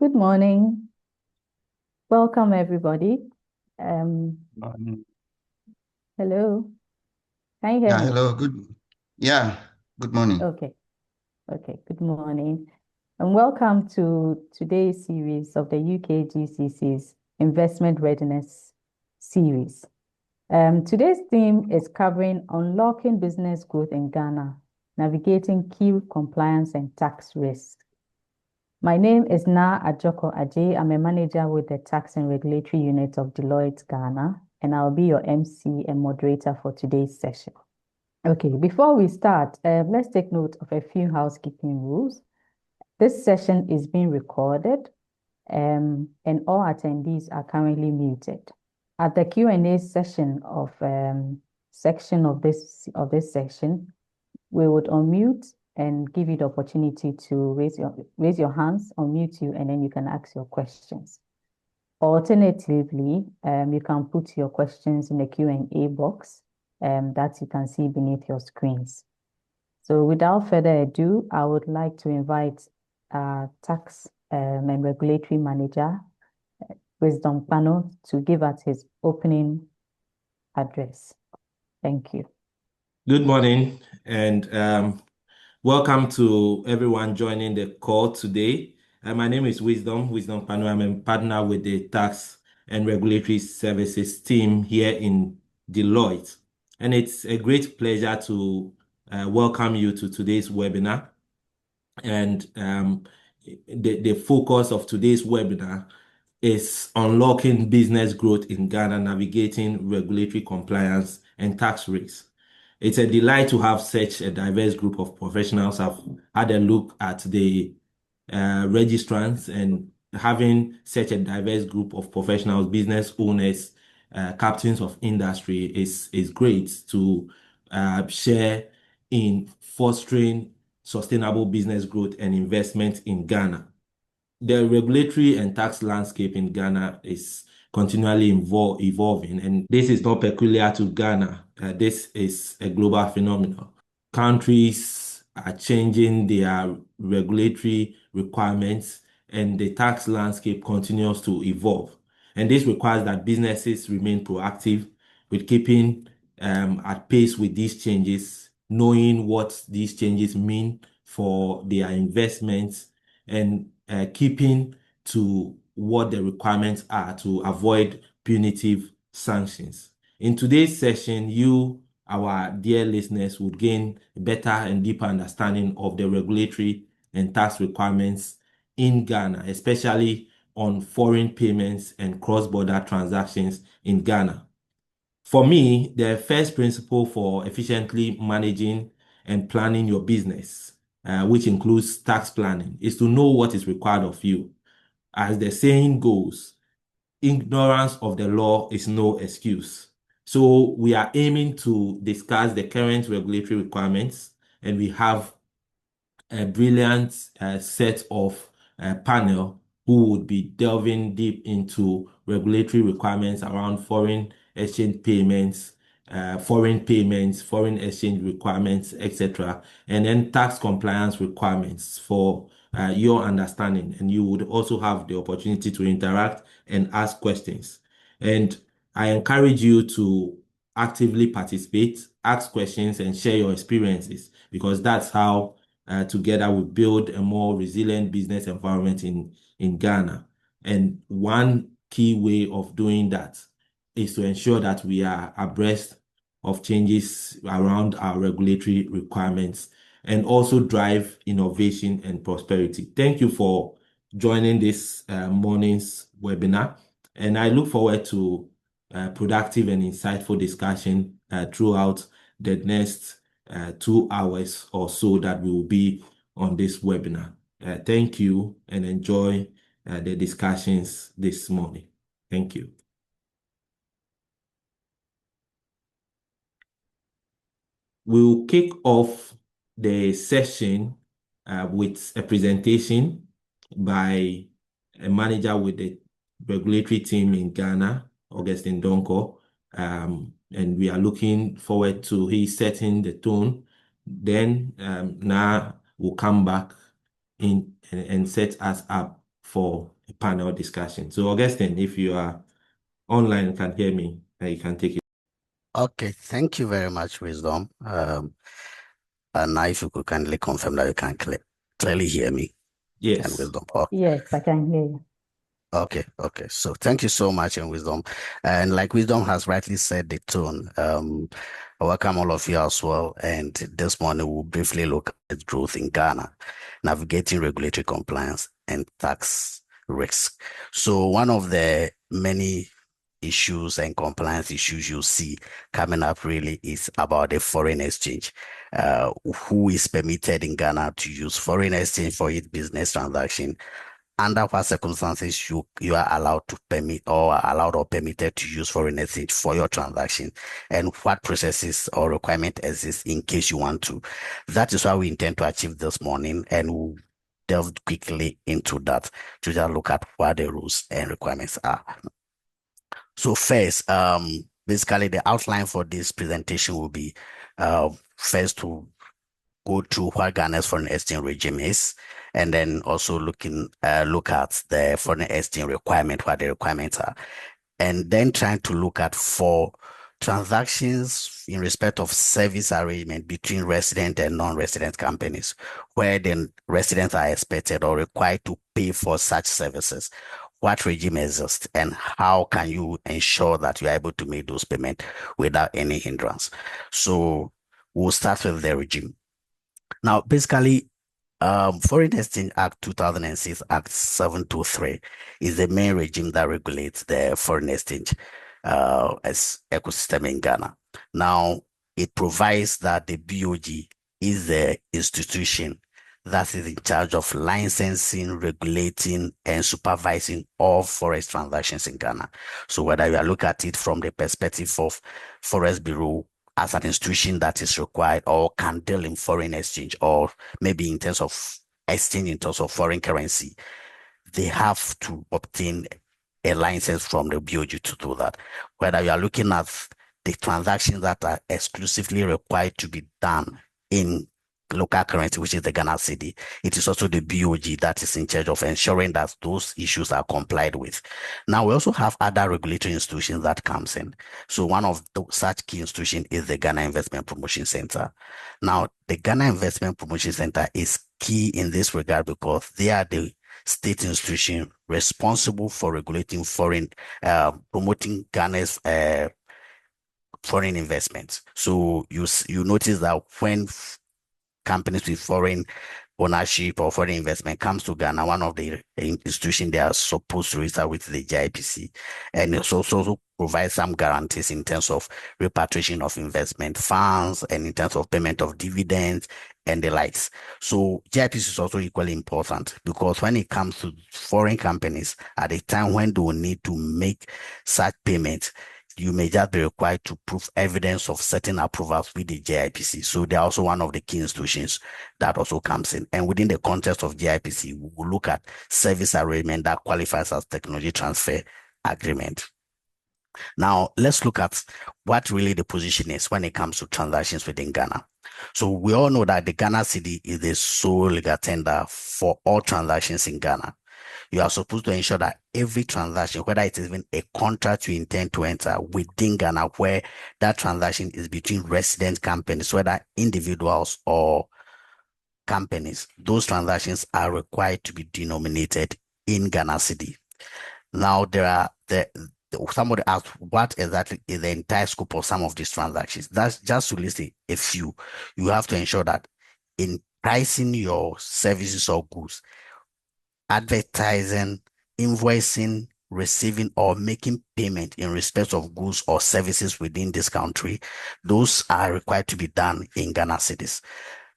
Good morning. Welcome, everybody. Um, Um, Hello. Can you hear yeah, me? hello. Yeah, good morning. Okay. Okay. Good morning. And welcome to today's series of the UKGCC's Investment Readiness series. Today's theme is covering unlocking business growth in Ghana, navigating key compliance and tax risks. My name is Na Ajoko Aje. I'm a manager with the Tax and Regulatory Unit of Deloitte, Ghana, and I'll be your MC and moderator for today's session. Okay, before we start, let's take note of a few housekeeping rules. This session is being recorded, and all attendees are currently muted. At the Q&A session of section of this section, we would unmute and give you the opportunity to raise your hands, unmute you, and then you can ask your questions. Alternatively, you can put your questions in the Q&A box that you can see beneath your screens. So without further ado, I would like to invite our tax and regulatory manager, Wisdom Pano, to give us his opening address. Thank you. Good morning and welcome to everyone joining the call today. My name is Wisdom Pano. I'm a partner with the Tax and Regulatory Services team here in Deloitte. And it's a great pleasure to welcome you to today's webinar. And the focus of today's webinar is unlocking business growth in Ghana, navigating regulatory compliance and tax risks. It's a delight to have such a diverse group of professionals. I've had a look at the registrants, and having such a diverse group of professionals, business owners, captains of industry is great to share in fostering sustainable business growth and investment in Ghana. The regulatory and tax landscape in Ghana is continually evolving, and this is not peculiar to Ghana. This is a global phenomenon. Countries are changing their regulatory requirements, and the tax landscape continues to evolve. And this requires that businesses remain proactive with keeping at pace with these changes, knowing what these changes mean for their investments, and keeping to what the requirements are to avoid punitive sanctions. In today's session, you, our dear listeners, would gain a better and deeper understanding of the regulatory and tax requirements in Ghana, especially on foreign payments and cross-border transactions in Ghana. For me, the first principle for efficiently managing and planning your business, which includes tax planning, is to know what is required of you. As the saying goes, ignorance of the law is no excuse. So we are aiming to discuss the current regulatory requirements, and we have a brilliant set of panel who would be delving deep into regulatory requirements around foreign exchange payments, foreign exchange requirements, etc., and then tax compliance requirements for your understanding. And you would also have the opportunity to interact and ask questions. And I encourage you to actively participate, ask questions, and share your experiences, because that's how together we build a more resilient business environment in Ghana. And one key way of doing that is to ensure that we are abreast of changes around our regulatory requirements and also drive innovation and prosperity. Thank you for joining this morning's webinar. And I look forward to productive and insightful discussion throughout the next 2 hours or so that we will be on this webinar. Thank you and enjoy the discussions this morning. Thank you. We'll kick off the session with a presentation by a manager with the regulatory team in Ghana, Augustine Donko. And we are looking forward to his setting the tone. Then now we'll come back in and set us up for a panel discussion. So Augustine, if you are online and can hear me, you can take it. Okay, thank you very much, Wisdom. And now if you could kindly confirm that you can clearly hear me. Yes. And Wisdom. Oh. Yes, I can hear you. Okay. So thank you so much, and Wisdom. And like Wisdom has rightly said the tone, I welcome all of you as well. And this morning we'll briefly look at growth in Ghana, navigating regulatory compliance and tax risk. So one of the many issues and compliance issues you see coming up really is about the foreign exchange. Who is permitted in Ghana to use foreign exchange for its business transaction? Under what circumstances you are allowed to permit or are allowed or permitted to use foreign exchange for your transaction, and what processes or requirement exists in case you want to. That is what we intend to achieve this morning, and we'll delve quickly into that to just look at what the rules and requirements are. So first, basically the outline for this presentation will be first to go through what Ghana's foreign exchange regime is, and then also look at the foreign exchange requirement, what the requirements are, and then trying to look at for transactions in respect of service arrangement between resident and non-resident companies, where the residents are expected or required to pay for such services. What regime exists and how can you ensure that you are able to make those payments without any hindrance? So we'll start with the regime. Now, basically, Foreign Exchange Act 2006, Act 723 is the main regime that regulates the foreign exchange as ecosystem in Ghana. Now, it provides that the BOG is the institution that is in charge of licensing, regulating, and supervising all forex transactions in Ghana. So whether you are looking at it from the perspective of Forex Bureau as an institution that is required or can deal in foreign exchange, or maybe in terms of exchange in terms of foreign currency, they have to obtain a license from the BOG to do that. Whether you are looking at the transactions that are exclusively required to be done in local currency, which is the Ghana cedi, it is also the BOG that is in charge of ensuring that those issues are complied with. Now, we also have other regulatory institutions that comes in. So one of such key institutions is the Ghana Investment Promotion Center. Now, the Ghana Investment Promotion Center is key in this regard because they are the state institution responsible for regulating promoting Ghana's foreign investments. So you notice that when companies with foreign ownership or foreign investment comes to Ghana, one of the institutions they are supposed to register with the GIPC, and it also provides some guarantees in terms of repatriation of investment funds and in terms of payment of dividends and the likes. So GIPC is also equally important because when it comes to foreign companies, at the time when they will need to make such payments, you may just be required to prove evidence of certain approvals with the GIPC. So they're also one of the key institutions that also comes in. And within the context of GIPC, we will look at service arrangement that qualifies as technology transfer agreement. Now, let's look at what really the position is when it comes to transactions within Ghana. So we all know that the Ghana cedi is the sole legal tender for all transactions in Ghana. You are supposed to ensure that every transaction, whether it is even a contract you intend to enter within Ghana, where that transaction is between resident companies, whether individuals or companies, those transactions are required to be denominated in Ghana cedi. Now, somebody asked what exactly is the entire scope of some of these transactions. That's just to list a few. You have to ensure that in pricing your services or goods, advertising, invoicing, receiving, or making payment in respect of goods or services within this country, those are required to be done in Ghana cedis.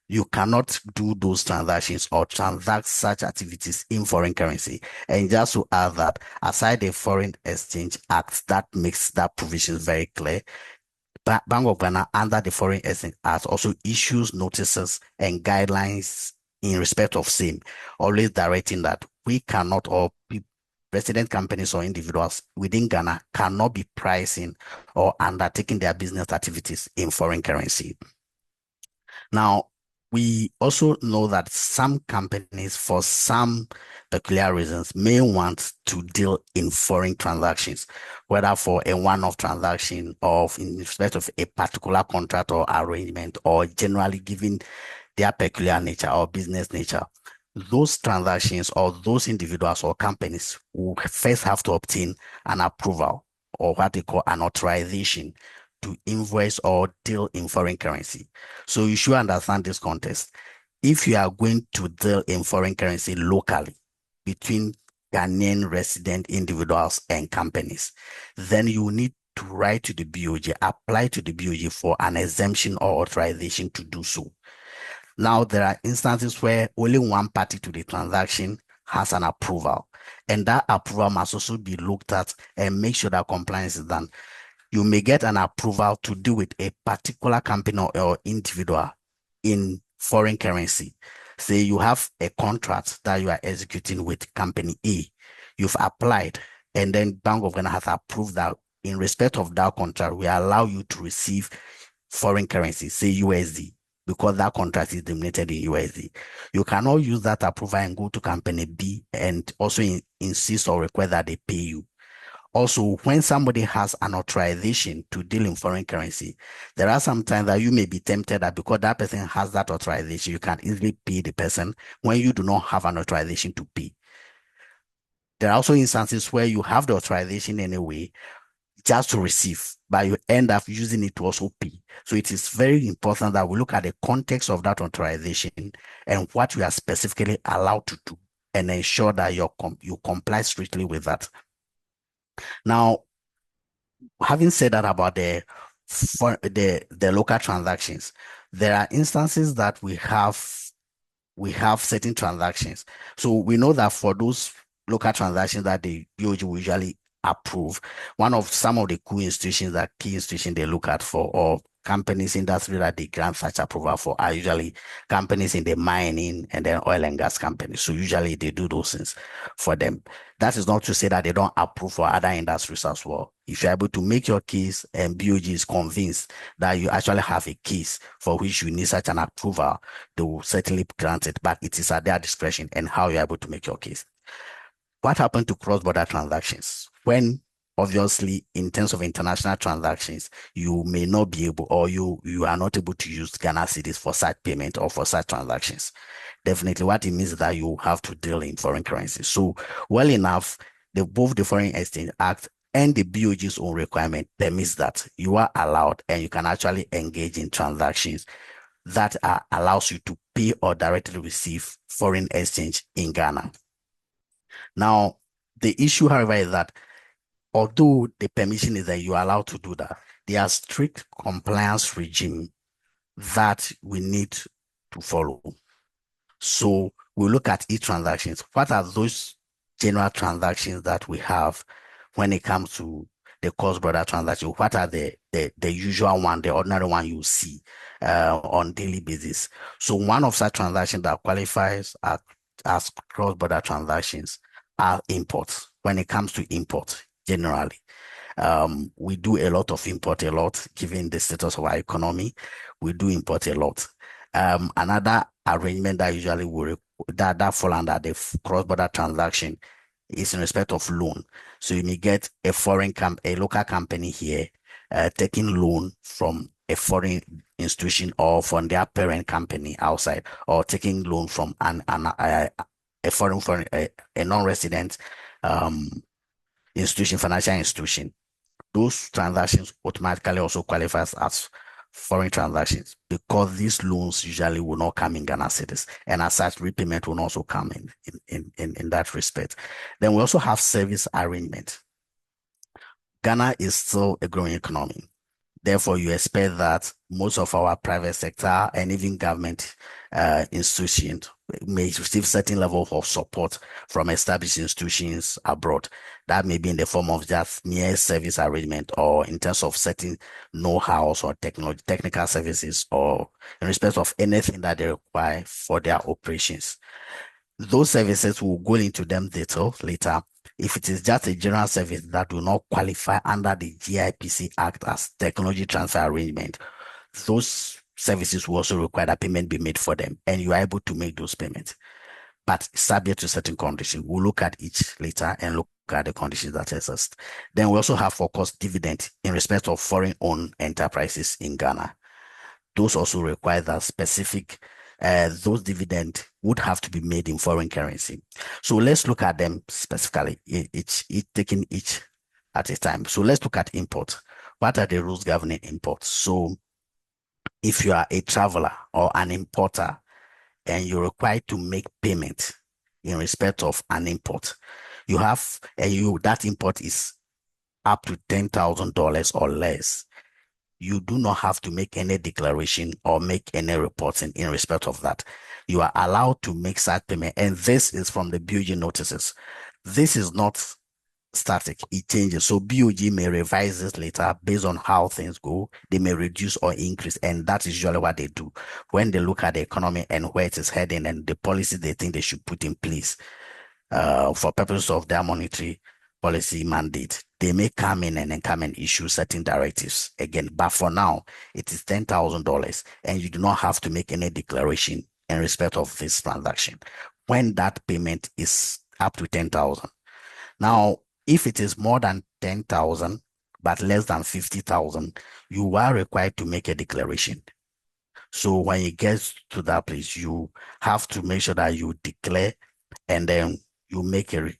You cannot do those transactions or transact such activities in foreign currency. And just to add that, aside the Foreign Exchange Act that makes that provision very clear, Bank of Ghana under the Foreign Exchange Act also issues notices and guidelines in respect of same, always directing that we cannot, or resident companies or individuals within Ghana cannot be pricing or undertaking their business activities in foreign currency. Now, we also know that some companies, for some peculiar reasons, may want to deal in foreign transactions, whether for a one-off transaction or in respect of a particular contract or arrangement, or generally given their peculiar nature or business nature. Those transactions or those individuals or companies will first have to obtain an approval, or what they call an authorization, to invoice or deal in foreign currency. So you should understand this context. If you are going to deal in foreign currency locally between Ghanaian resident individuals and companies, then you need to write to the BOG, apply to the BOG for an exemption or authorization to do so. Now, there are instances where only one party to the transaction has an approval, and that approval must also be looked at and make sure that compliance is done. You may get an approval to do with a particular company or individual in foreign currency. Say you have a contract that you are executing with company A. You've applied, and then Bank of Ghana has approved that in respect of that contract, we allow you to receive foreign currency, say USD, because that contract is denominated in USD. You cannot use that approval and go to company B and also insist or request that they pay you. Also, when somebody has an authorization to deal in foreign currency, there are some times that you may be tempted that because that person has that authorization, you can easily pay the person when you do not have an authorization to pay. There are also instances where you have the authorization anyway, just to receive, but you end up using it to also pay. So it is very important that we look at the context of that authorization and what you are specifically allowed to do, and ensure that you comply strictly with that. Now, having said that about the local transactions, there are instances that we have certain transactions. So we know that for those local transactions that the BOG will usually approve, some of the key institutions they look at for, or companies industry that they grant such approval for, are usually companies in the mining and then oil and gas companies. So usually they do those things for them. That is not to say that they don't approve for other industries as well. If you're able to make your case and BOG is convinced that you actually have a case for which you need such an approval, they will certainly grant it, but it is at their discretion and how you're able to make your case. What happened to cross-border transactions? When obviously in terms of international transactions, you may not be able, or you are not able to use Ghana cedis for such payment or for such transactions. Definitely what it means is that you have to deal in foreign currency. So well enough, both the Foreign Exchange Act and the BOG's own requirement permits that you are allowed and you can actually engage in transactions that allows you to pay or directly receive foreign exchange in Ghana. Now, the issue, however, is that although the permission is that you are allowed to do that, there are strict compliance regime that we need to follow. So we look at e-transactions. What are those general transactions that we have when it comes to the cross-border transaction? What are the usual one, the ordinary one you see on daily basis? So one of such transactions that qualifies as cross-border transactions are imports. When it comes to import, generally, we do a lot of import, given the status of our economy. We do import a lot. Another arrangement that usually that fall under the cross-border transaction is in respect of loan. So you may get a local company here taking loan from a foreign institution or from their parent company outside, or taking loan from a non-resident institution, financial institution. Those transactions automatically also qualifies as foreign transactions, because these loans usually will not come in Ghana cedis, and as such, repayment will also come in that respect. Then we also have service arrangement. Ghana is still a growing economy. Therefore, you expect that most of our private sector and even government institutions may receive certain level of support from established institutions abroad. That may be in the form of just mere service arrangement, or in terms of certain know-hows or technical services, or in respect of anything that they require for their operations. Those services, will go into them detail later. If it is just a general service that do not qualify under the GIPC Act as technology transfer arrangement, those services will also require that payment be made for them, and you are able to make those payments, but subject to certain conditions. We'll look at each later and look at the conditions that exist. Then we also have, of course, dividend in respect of foreign-owned enterprises in Ghana. Those also require that specific, those dividends would have to be made in foreign currency. So let's look at them specifically, taking each at a time. So let's look at import. What are the rules governing imports? So if you are a traveler or an importer and you're required to make payment in respect of an import, you have, that import is up to $10,000 or less. You do not have to make any declaration or make any reporting in respect of that. You are allowed to make such payment, and this is from the BOG notices. This is not static, it changes. So BOG may revise this later based on how things go. They may reduce or increase, and that is usually what they do when they look at the economy and where it is heading and the policy they think they should put in place for purposes of their monetary policy mandate. They may come in and then come and issue certain directives again, but for now it is $10,000, and you do not have to make any declaration in respect of this transaction when that payment is up to 10,000. Now, if it is more than 10,000 but less than 50,000, you are required to make a declaration. So when it gets to that place, you have to make sure that you declare, and then you make a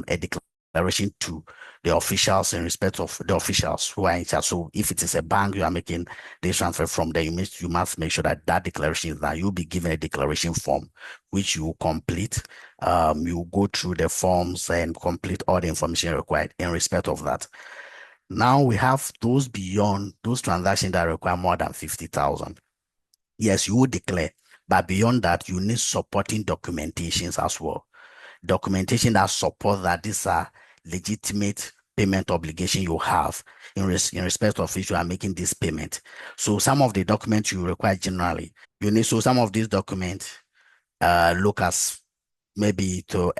declaration to the officials in respect of the officials who are in charge. So if it is a bank you are making this transfer from, then you must make sure that that declaration is that you'll be given a declaration form, which you complete. You go through the forms and complete all the information required in respect of that. Now we have those beyond those transactions that require more than 50,000. Yes, you will declare, but beyond that, you need supporting documentations as well. Documentation that support that these are legitimate payment obligation you have in respect of which you are making this payment. So some of the documents you require generally, you need, so some of these documents look as maybe to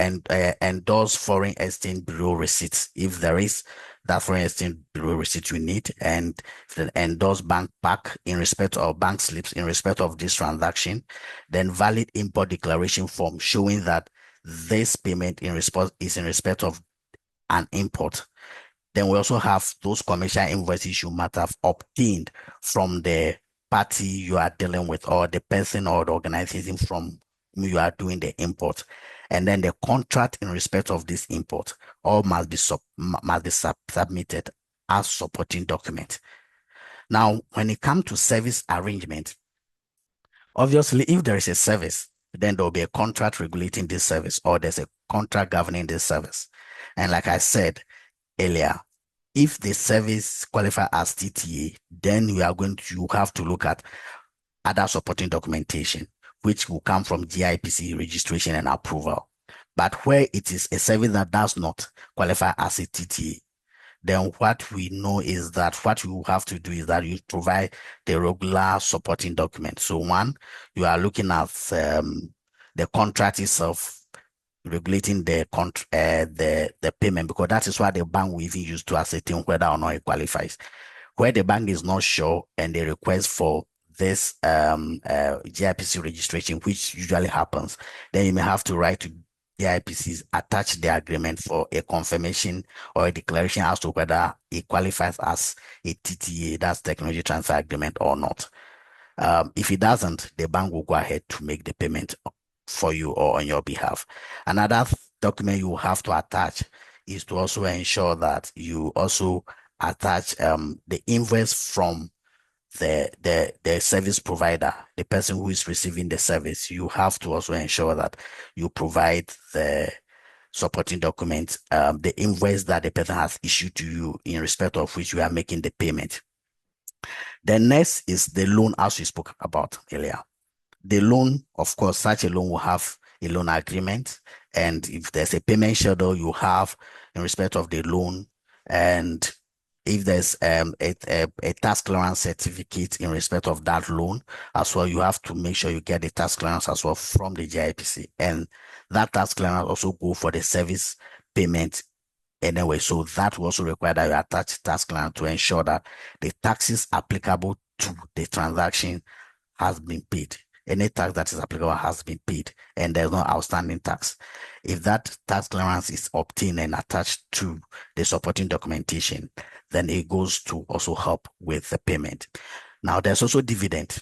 endorse foreign exchange bureau receipts, if there is that foreign exchange bureau receipt you need, and endorse bank pack in respect of bank slips in respect of this transaction, then valid import declaration form showing that this payment is in respect of an import. Then we also have those commercial invoices you might have obtained from the party you are dealing with, or the person or the organization from whom you are doing the import. And then the contract in respect of this import all must be submitted as supporting document. Now, when it comes to service arrangement, obviously, if there is a service, then there will be a contract regulating this service, or there's a contract governing this service. And like I said earlier, if the service qualifies as TTA, then you have to look at other supporting documentation, which will come from GIPC registration and approval. But where it is a service that does not qualify as a TTA, then what we know is that what you have to do is that you provide the regular supporting document. So one, you are looking at the contract itself regulating the payment, because that is what the bank will even use to ascertain whether or not it qualifies. Where the bank is not sure and they request for this GIPC registration, which usually happens, then you may have to write to GIPCs, attach the agreement for a confirmation or a declaration as to whether it qualifies as a TTA, that's technology transfer agreement, or not. If it doesn't, the bank will go ahead to make the payment for you or on your behalf. Another document you have to attach is to also ensure that you also attach the invoice from the service provider, the person who is receiving the service. You have to also ensure that you provide the supporting documents, the invoice that the person has issued to you in respect of which you are making the payment. The next is the loan, as we spoke about earlier. The loan, of course, such a loan will have a loan agreement, and if there's a payment schedule you have in respect of the loan, and if there's a tax clearance certificate in respect of that loan as well, you have to make sure you get the tax clearance as well from the GIPC, and that tax clearance also go for the service payment anyway. So that will also require that you attach tax clearance to ensure that the taxes applicable 2, the transaction has been paid. Any tax that is applicable has been paid, and there's no outstanding tax. If that tax clearance is obtained and attached to the supporting documentation, then it goes to also help with the payment. Now, there's also dividend.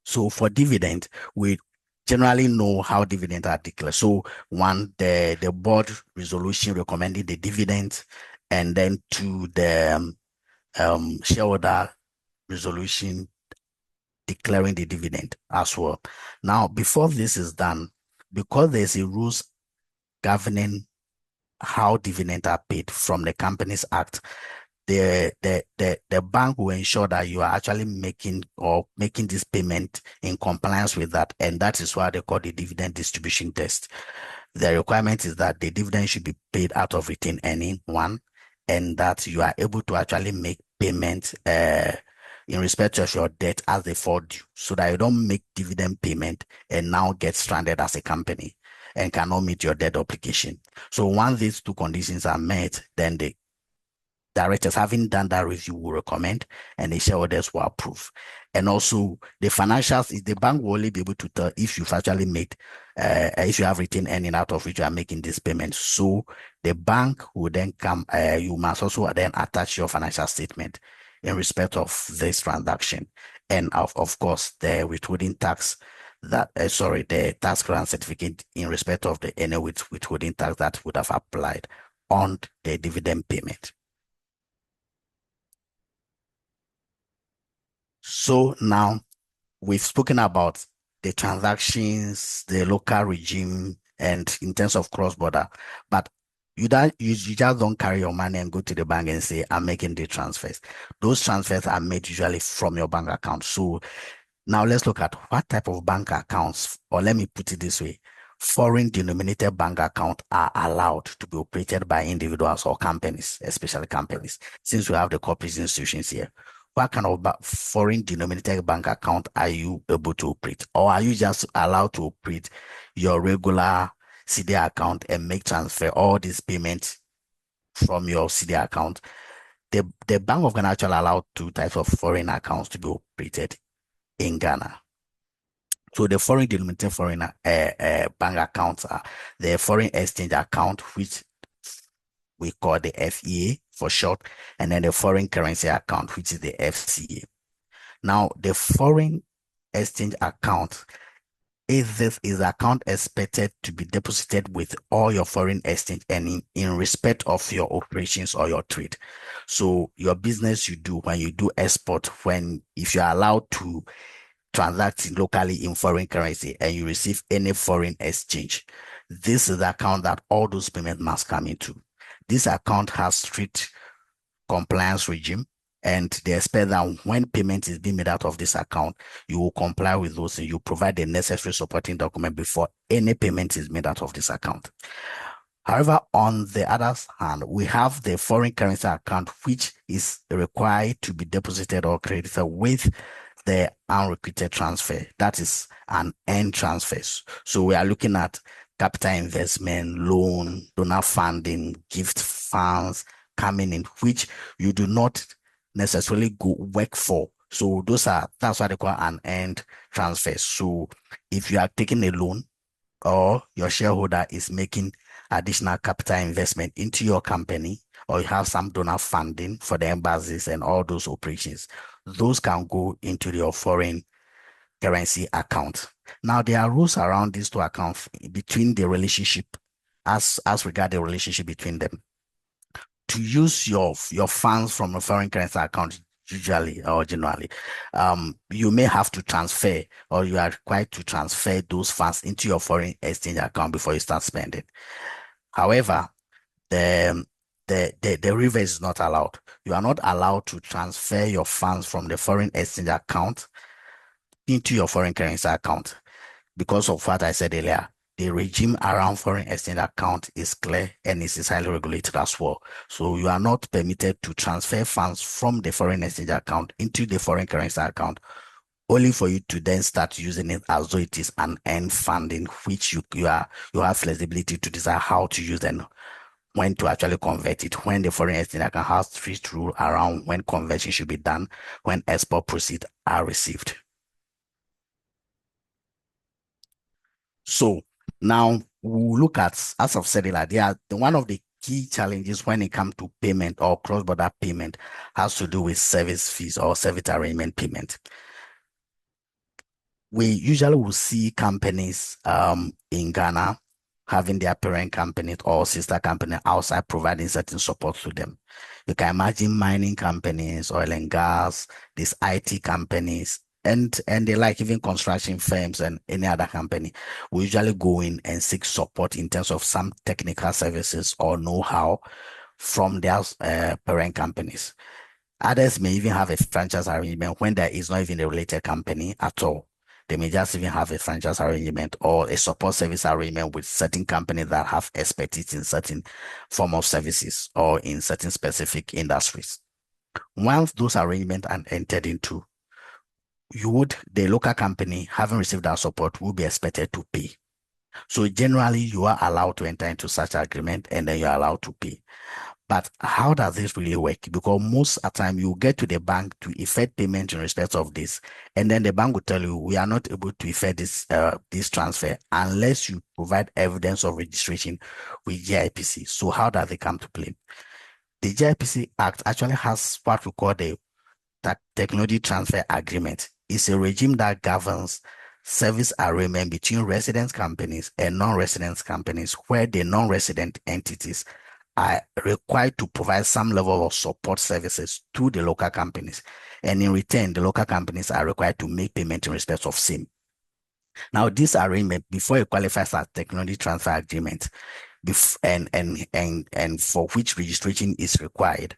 So for dividend, we generally know how dividends are declared. So one, the board resolution recommending the dividend, and then to the shareholder resolution declaring the dividend as well. Now, before this is done, because there's a rules governing how dividends are paid from the Companies Act, the bank will ensure that you are actually making this payment in compliance with that, and that is why they call the dividend distribution test. The requirement is that the dividend should be paid out of retained earning, one, and that you are able to actually make payment in respect of your debt as they fall due, so that you don't make dividend payment and now get stranded as a company and cannot meet your debt obligation. So once these two conditions are met, then the directors, having done that review, will recommend, and the shareholders will approve. And also the financials, the bank will only be able to tell if you've actually made, if you have retained earning out of which you are making this payment. So the bank will then come, you must also then attach your financial statement in respect of this transaction. And of course, the withholding tax that, the tax grant certificate in respect of the any withholding tax that would have applied on the dividend payment. So now we've spoken about the transactions, the local regime, and in terms of cross-border, but you just don't carry your money and go to the bank and say, I'm making the transfers. Those transfers are made usually from your bank account. So now let's look at what type of bank accounts, or let me put it this way, foreign denominated bank accounts are allowed to be operated by individuals or companies, especially companies, since we have the corporate institutions here. What kind of foreign denominated bank account are you able to operate? Or are you just allowed to operate your regular CD account and make transfer all these payments from your CD account? The Bank of Ghana actually allowed 2 types of foreign accounts to be operated in Ghana. So the foreign denominated foreign bank accounts are the foreign exchange account, which we call the FEA for short, and then the foreign currency account, which is the FCA. Now, the foreign exchange account is account expected to be deposited with all your foreign exchange earning in respect of your operations or your trade. So your business you do when you do export, if you're allowed to transact locally in foreign currency and you receive any foreign exchange, this is the account that all those payments must come into. This account has strict compliance regime, and they expect that when payment is being made out of this account, you will comply with those and you provide the necessary supporting document before any payment is made out of this account. However, on the other hand, we have the foreign currency account, which is required to be deposited or credited with the unrequited transfer. That is an end transfers. So we are looking at capital investment, loan, donor funding, gift funds coming in, which you do not necessarily go work for. So that's what they call an end transfer. So if you are taking a loan or your shareholder is making additional capital investment into your company, or you have some donor funding for the embassies and all those operations, those can go into your foreign currency account. Now, there are rules around these two accounts between the relationship, as regard the relationship between them. To use your funds from a foreign currency account, usually or generally, you may have to transfer, or you are required to transfer those funds into your foreign exchange account before you start spending. However, the reverse is not allowed. You are not allowed to transfer your funds from the foreign exchange account into your foreign currency account because of what I said earlier. The regime around foreign exchange account is clear and is highly regulated as well. So you are not permitted to transfer funds from the foreign exchange account into the foreign currency account, only for you to then start using it as though it is an end funding, which you have flexibility to decide how to use and when to actually convert it, when the foreign exchange account has strict rule around when conversion should be done, when export proceeds are received. So now we'll look at, as I've said earlier, one of the key challenges when it comes to payment or cross-border payment has to do with service fees or service arrangement payment. We usually will see companies in Ghana having their parent company or sister company outside providing certain support to them. You can imagine mining companies, oil and gas, these IT companies, and they like even construction firms and any other company. We usually go in and seek support in terms of some technical services or know-how from their parent companies. Others may even have a franchise arrangement when there is not even a related company at all. They may just even have a franchise arrangement or a support service arrangement with certain companies that have expertise in certain form of services or in certain specific industries. Once those arrangements are entered into, the local company, having received that support, will be expected to pay. So generally, you are allowed to enter into such agreement and then you're allowed to pay. But how does this really work? Because most of the time you get to the bank to effect payment in respect of this, and then the bank will tell you, we are not able to effect this transfer unless you provide evidence of registration with GIPC. So how does it come to play? The GIPC Act actually has what we call the Technology Transfer Agreement. It's a regime that governs service arrangement between resident companies and non-resident companies, where the non-resident entities are required to provide some level of support services to the local companies. And in return, the local companies are required to make payment in respect of same. Now, this arrangement, before it qualifies as technology transfer agreement, and for which registration is required,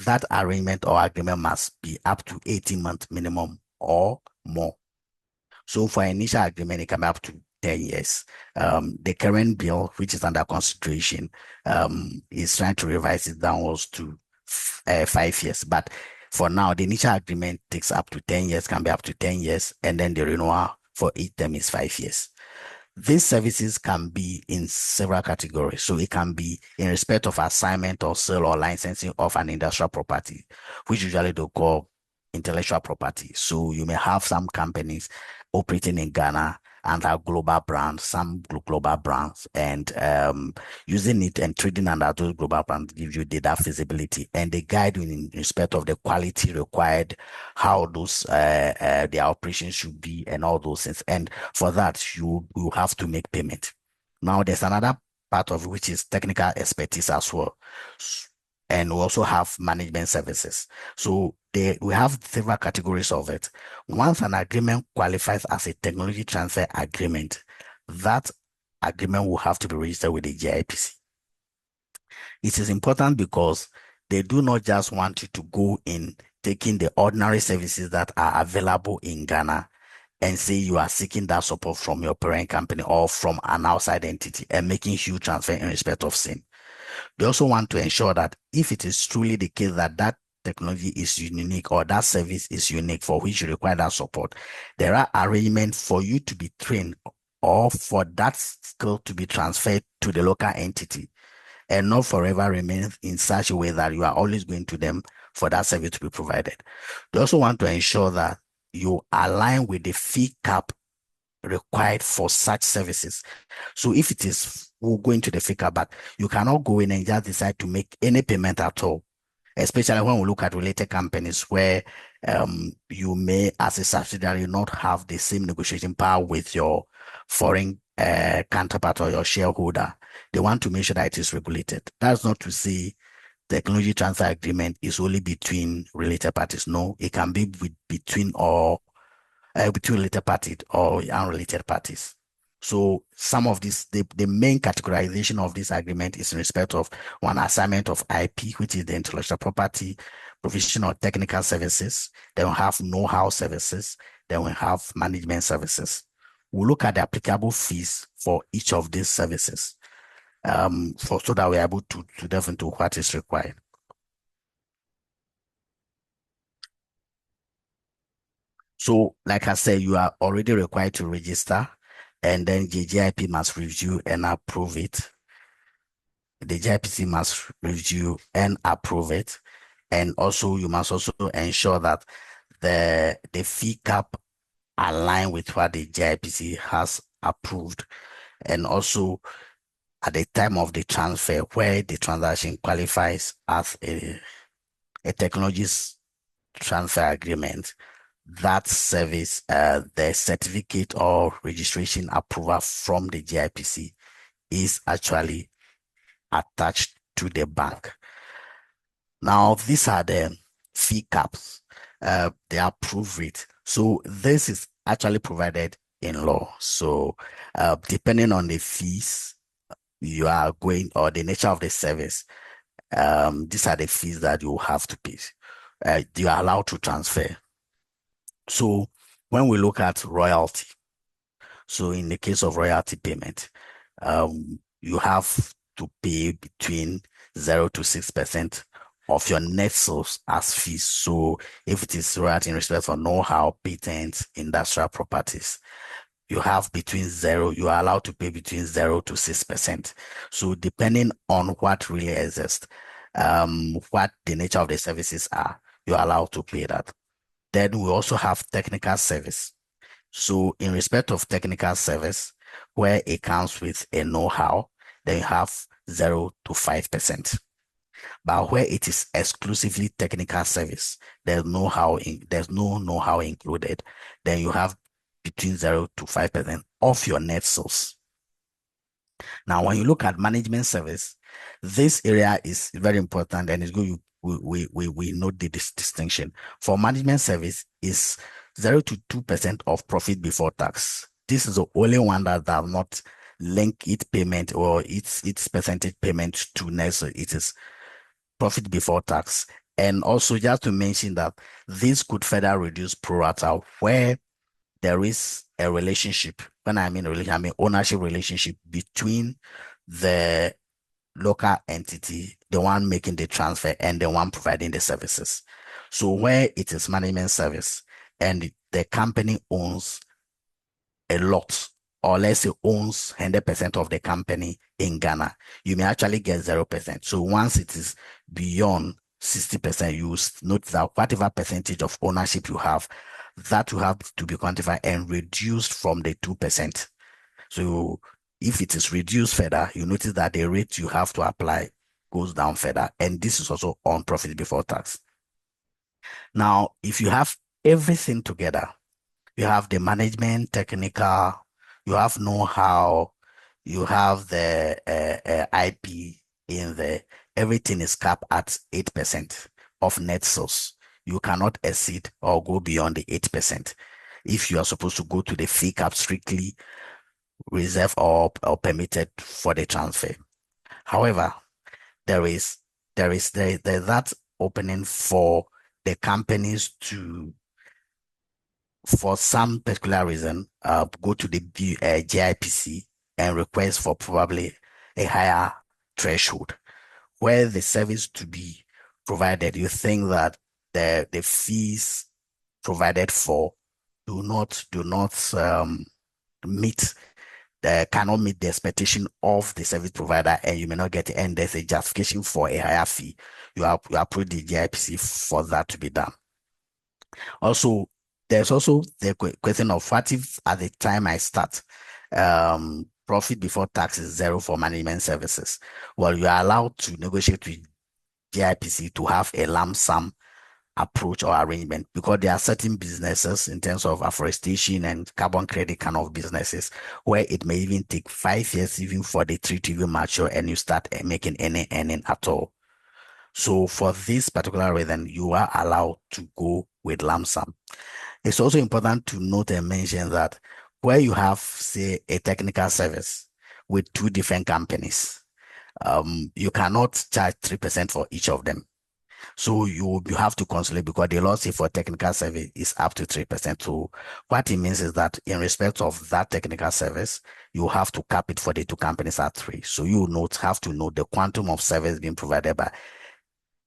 that arrangement or agreement must be up to 18 months minimum or more. So for initial agreement, it can be up to 10 years. The current bill, which is under consideration, is trying to revise it downwards to 5 years. But for now, the initial agreement takes up to 10 years, can be up to 10 years, and then the renewal for each term is 5 years. These services can be in several categories. So it can be in respect of assignment or sale or licensing of an industrial property, which usually they call intellectual property. So you may have some companies operating in Ghana under global brands, some global brands, and using it and trading under those global brands gives you data feasibility, and they guide you in respect of the quality required, how those their operations should be, and all those things. And for that, you have to make payment. Now, there's another part of it, which is technical expertise as well. And we also have management services. So we have several categories of it. Once an agreement qualifies as a technology transfer agreement, that agreement will have to be registered with the GIPC. It is important because they do not just want you to go in taking the ordinary services that are available in Ghana and say you are seeking that support from your parent company or from an outside entity and making huge transfer in respect of same. They also want to ensure that if it is truly the case that that technology is unique or that service is unique for which you require that support, there are arrangements for you to be trained or for that skill to be transferred to the local entity and not forever remain in such a way that you are always going to them for that service to be provided. They also want to ensure that you align with the fee cap required for such services. So if it is, we'll go into the fee cap, but you cannot go in and just decide to make any payment at all, especially when we look at related companies where you may, as a subsidiary, not have the same negotiating power with your foreign counterpart or your shareholder. They want to make sure that it is regulated. That's not to say technology transfer agreement is only between related parties. No, it can be between related parties or unrelated parties. So some of this, the main categorization of this agreement is in respect of one, assignment of IP, which is the intellectual property, provision of technical services. Then we have know-how services. Then we have management services. We'll look at the applicable fees for each of these services so that we're able to delve into what is required. So, like I said, you are already required to register, and then JGIP must review and approve it. the GIPC must review and approve it. And also you must also ensure that the fee cap align with what the GIPC has approved. And also at the time of the transfer, where the transaction qualifies as a technologies transfer agreement, that service, the certificate or registration approval from the GIPC is actually attached to the bank. Now, these are the fee caps, the approved rate. So this is actually provided in law. So depending on the fees you are going or the nature of the service, these are the fees that you have to pay. You are allowed to transfer. So when we look at royalty, so in the case of royalty payment, you have to pay between 0 to 6% of your net sales as fees. So if it is royalty in respect for know-how, patents, industrial properties, you have you are allowed to pay between 0 to 6%. So depending on what really exists, what the nature of the services are, you are allowed to pay that. Then we also have technical service. So in respect of technical service, where it comes with a know-how, then you have 0 to 5%. But where it is exclusively technical service, there's no know-how included, then you have between 0 to 5% of your net sales. Now, when you look at management service, this area is very important, and it's good we note the distinction. For management service is 0 to 2% of profit before tax. This is the only one that does not link its payment or its percentage payment to net. So it is profit before tax. And also just to mention that this could further reduce pro rata where there is a relationship. When I mean relationship, I mean ownership relationship between the local entity, the one making the transfer, and the one providing the services. So where it is management service and the company owns a lot, or let's say owns 100% of the company in Ghana, you may actually get 0%. So once it is beyond 60%, you note that whatever percentage of ownership you have, that will have to be quantified and reduced from the 2%. So if it is reduced further, you notice that the rate you have to apply goes down further. And this is also on profit before tax. Now, if you have everything together, you have the management, technical, you have know-how, you have the IP in there, everything is capped at 8% of net sales. You cannot exceed or go beyond the 8% if you are supposed to go to the fee cap strictly reserved or permitted for the transfer. However, there's that opening for the companies to, for some particular reason, go to the GIPC and request for probably a higher threshold where the service to be provided, you think that the fees provided for do not cannot meet the expectation of the service provider, and you may not get it, and there's a justification for a higher fee. You approach the GIPC for that to be done. Also, there's also the question of what if at the time I start, profit before tax is 0 for management services. Well, you are allowed to negotiate with GIPC to have a lump sum approach or arrangement, because there are certain businesses in terms of afforestation and carbon credit kind of businesses where it may even take 5 years even for the tree to even mature and you start making any earning at all. So for this particular reason, you are allowed to go with lump sum. It's also important to note and mention that where you have, say, a technical service with 2 different companies, you cannot charge 3% for each of them. So you have to consolidate, because the law say for technical service is up to 3%. So what it means is that in respect of that technical service, you have to cap it for the 2 companies at 3. So you have to know the quantum of service being provided by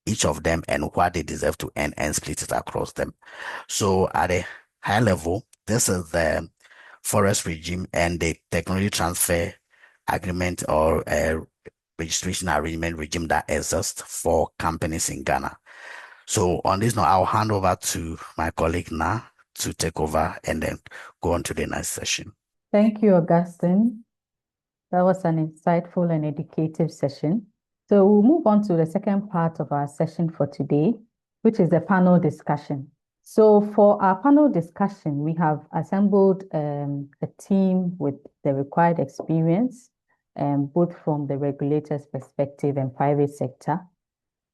each of them and what they deserve to earn, and split it across them. So at a high level, this is the forest regime and the technology transfer agreement or registration arrangement regime that exists for companies in Ghana. So on this note, I'll hand over to my colleague Na to take over and then go on to the next session. Thank you, Augustine. That was an insightful and educative session. So we'll move on to the second part of our session for today, which is the panel discussion. So for our panel discussion, we have assembled a team with the required experience, both from the regulator's perspective and private sector.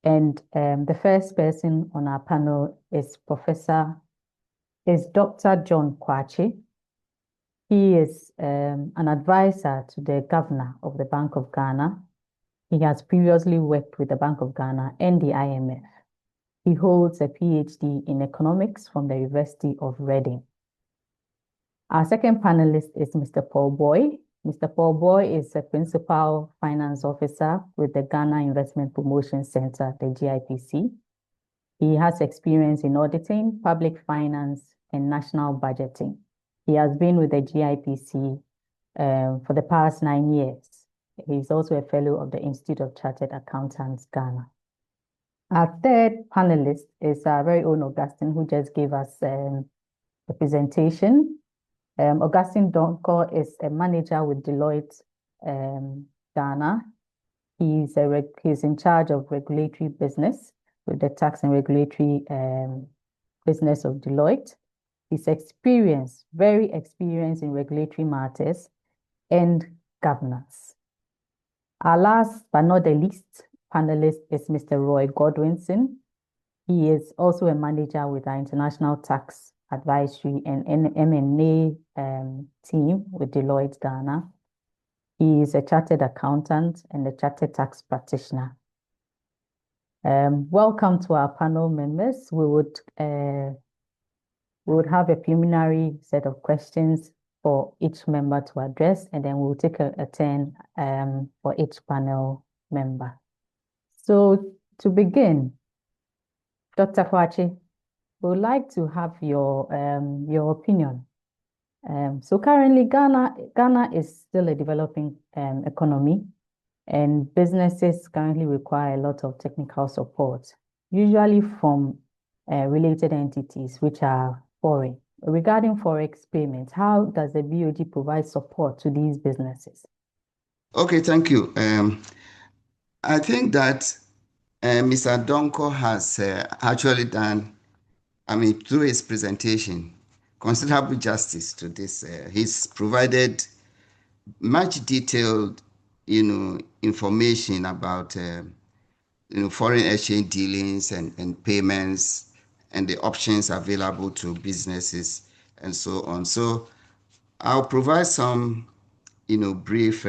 And the first person on our panel is Dr. John Kwachi. He is an advisor to the governor of the Bank of Ghana. He has previously worked with the Bank of Ghana and the IMF. He holds a PhD in economics from the University of Reading. Our second panelist is Mr. Paul Boy. Mr. Paul Boy is a principal finance officer with the Ghana Investment Promotion Center, the GIPC. He has experience in auditing, public finance, and national budgeting. He has been with the GIPC for the past 9 years. He's also a fellow of the Institute of Chartered Accountants, Ghana. Our third panelist is our very own Augustine, who just gave us a presentation. Augustine Donko is a manager with Deloitte Ghana. He's in charge of regulatory business with the tax and regulatory business of Deloitte. He's very experienced in regulatory matters and governance. Our last but not the least panelist is Mr. Roy Godwinson. He is also a manager with our International Tax Advisory and M&A team with Deloitte Ghana. He is a chartered accountant and a chartered tax practitioner. Welcome to our panel members. We would have a preliminary set of questions for each member to address, and then we'll take a turn for each panel member. So to begin, Dr. Kwachi, we would like to have your opinion. So currently, Ghana is still a developing economy, and businesses currently require a lot of technical support, usually from related entities which are foreign. Regarding forex payments, how does the BOG provide support to these businesses? Okay, thank you. I think that Mr. Donko has actually done, through his presentation, considerable justice to this. He's provided much detailed, information about, foreign exchange dealings and payments and the options available to businesses and so on. So I'll provide some, brief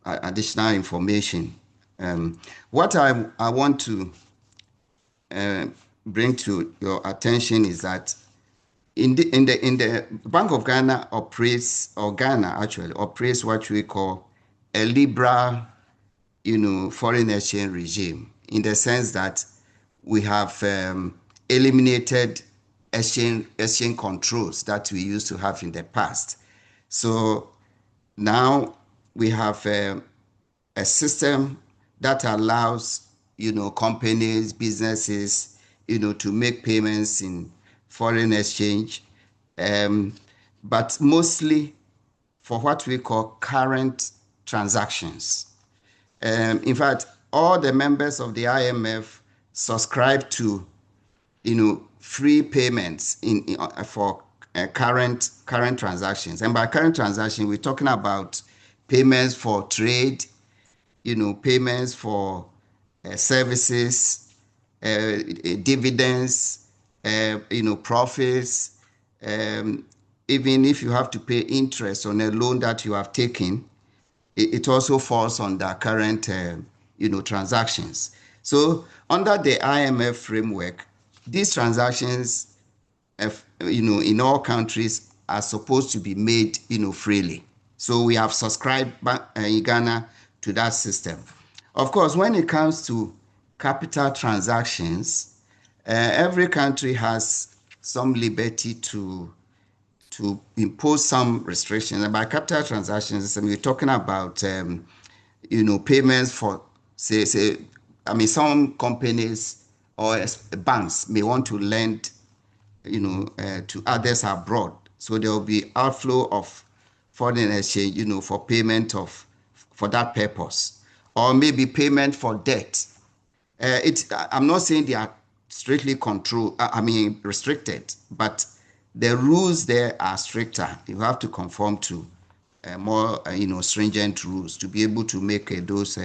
additional information. What I want to bring to your attention is that in the Bank of Ghana Ghana actually operates what we call a liberal, foreign exchange regime, in the sense that we have eliminated exchange controls that we used to have in the past. So now we have a system that allows, companies, businesses, to make payments in foreign exchange, but mostly for what we call current transactions. In fact, all the members of the IMF subscribe to, free payments for current transactions. And by current transaction, we're talking about payments for trade, payments for services, dividends, profits. Even if you have to pay interest on a loan that you have taken, it also falls under current, transactions. So under the IMF framework, these transactions, in all countries are supposed to be made, freely. So we have subscribed in Ghana to that system. Of course, when it comes to capital transactions, every country has some liberty to impose some restrictions. And by capital transactions, we're talking about payments for, some companies or banks may want to lend, to others abroad. So there will be outflow of foreign exchange, for payment for that purpose, or maybe payment for debt. I'm not saying they are strictly restricted, but the rules there are stricter. You have to conform to more, stringent rules to be able to make those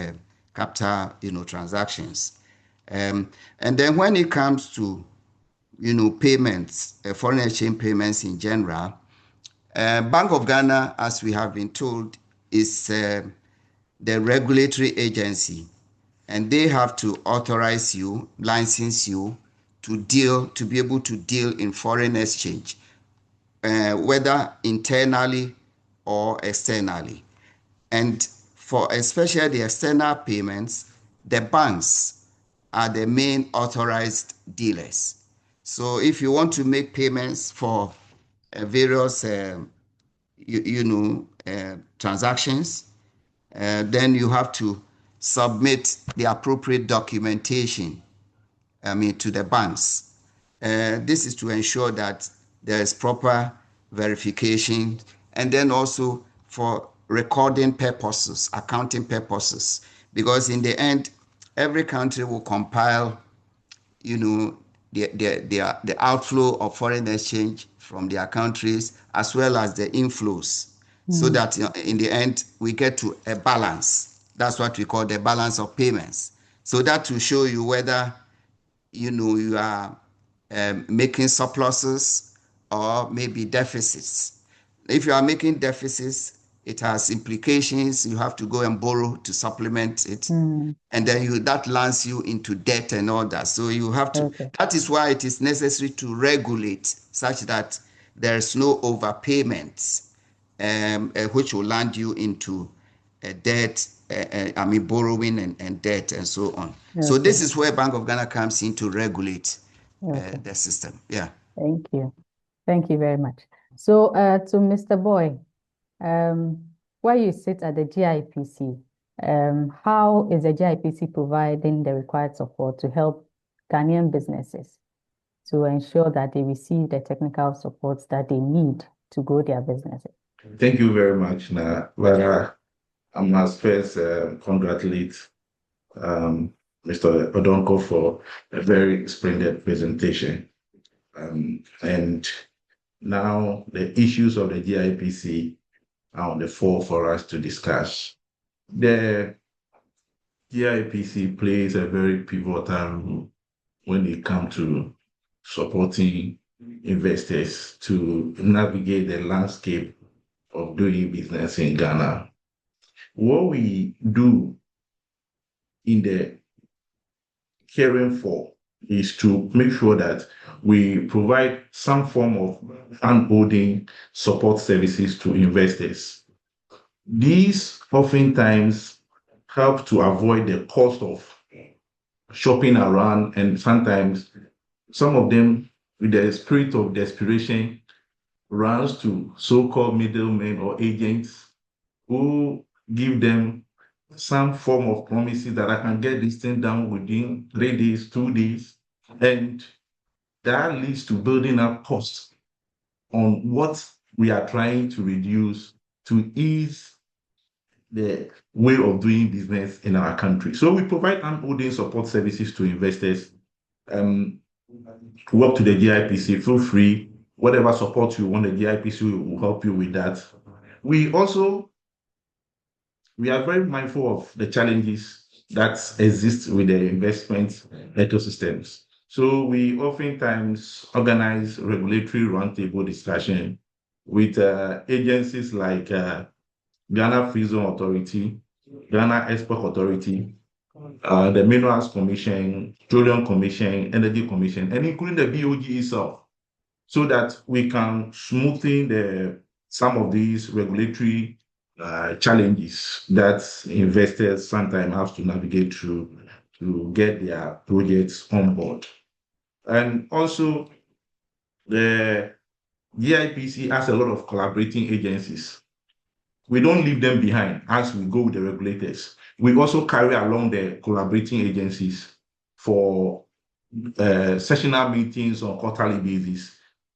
capital, transactions. And then when it comes to, payments, foreign exchange payments in general, Bank of Ghana, as we have been told, is the regulatory agency, and they have to authorize you, license you to be able to deal in foreign exchange, whether internally or externally. And for especially the external payments, the banks are the main authorized dealers. So if you want to make payments for various, transactions, then you have to submit the appropriate documentation, to the banks. This is to ensure that there is proper verification, and then also for recording purposes, accounting purposes, because in the end, every country will compile, the outflow of foreign exchange from their countries as well as the inflows, so that in the end we get to a balance. That's what we call the balance of payments. So that will show you whether you are making surpluses or maybe deficits. If you are making deficits, it has implications. You have to go and borrow to supplement it. And then that lands you into debt and all that. So you have to, that is why it is necessary to regulate such that there's no overpayments, which will land you into debt, borrowing and debt and so on. So this is where Bank of Ghana comes in to regulate the system. Yeah. Thank you. Thank you very much. So to Mr. Boy, where you sit at the GIPC, how is the GIPC providing the required support to help Ghanaian businesses to ensure that they receive the technical support that they need to grow their businesses? Thank you very much, Lara. I must first congratulate Mr. Odonko for a very splendid presentation. And now the issues of the GIPC are on the floor for us to discuss. The GIPC plays a very pivotal role when it comes to supporting investors to navigate the landscape of doing business in Ghana. What we do in the caring for is to make sure that we provide some form of handholding support services to investors. These oftentimes help to avoid the cost of shopping around, and sometimes some of them, with the spirit of desperation, runs to so-called middlemen or agents who give them some form of promises that I can get this thing done within 3 days, 2 days, and that leads to building up costs on what we are trying to reduce to ease the way of doing business in our country. So we provide handholding support services to investors. Work to the GIPC, feel free. Whatever support you want, the GIPC will help you with that. We are very mindful of the challenges that exist with the investment ecosystems. So we oftentimes organize regulatory roundtable discussion with agencies like Ghana Free Zone Authority, Ghana Export Authority, the Minerals Commission, Petroleum Commission, Energy Commission, and including the BOG itself, so that we can smoothen some of these regulatory challenges that investors sometimes have to navigate through to get their projects on board. And also, the GIPC has a lot of collaborating agencies. we don't leave them behind as we go with the regulators. We also carry along the collaborating agencies for sessional meetings on quarterly basis,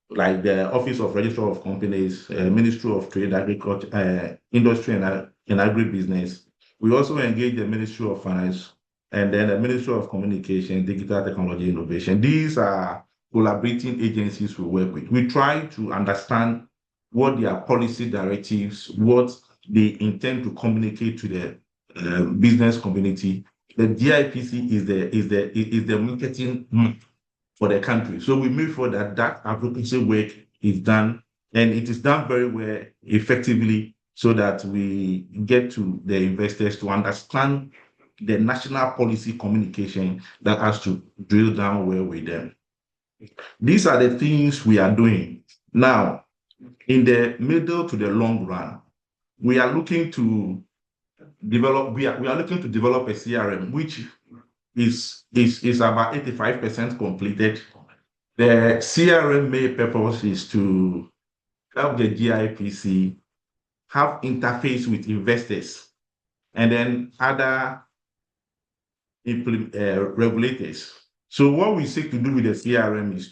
like the Office of Registrar of Companies, Ministry of Trade, Agriculture, Industry and Agribusiness. We also engage the Ministry of Finance and then the Ministry of Communication, Digital Technology Innovation. These are collaborating agencies we work with. We try to understand what their policy directives, what they intend to communicate to the business community. The GIPC is the marketing for the country. So we make sure that that advocacy work is done, and it is done very well, effectively, so that we get to the investors to understand the national policy communication that has to drill down well with them. These are the things we are doing. Now, in the middle to the long run, we are looking to develop, we are looking to develop a CRM, which is about 85% completed. The CRM main purpose is to help the GIPC have interface with investors and then other regulators. So what we seek to do with the CRM is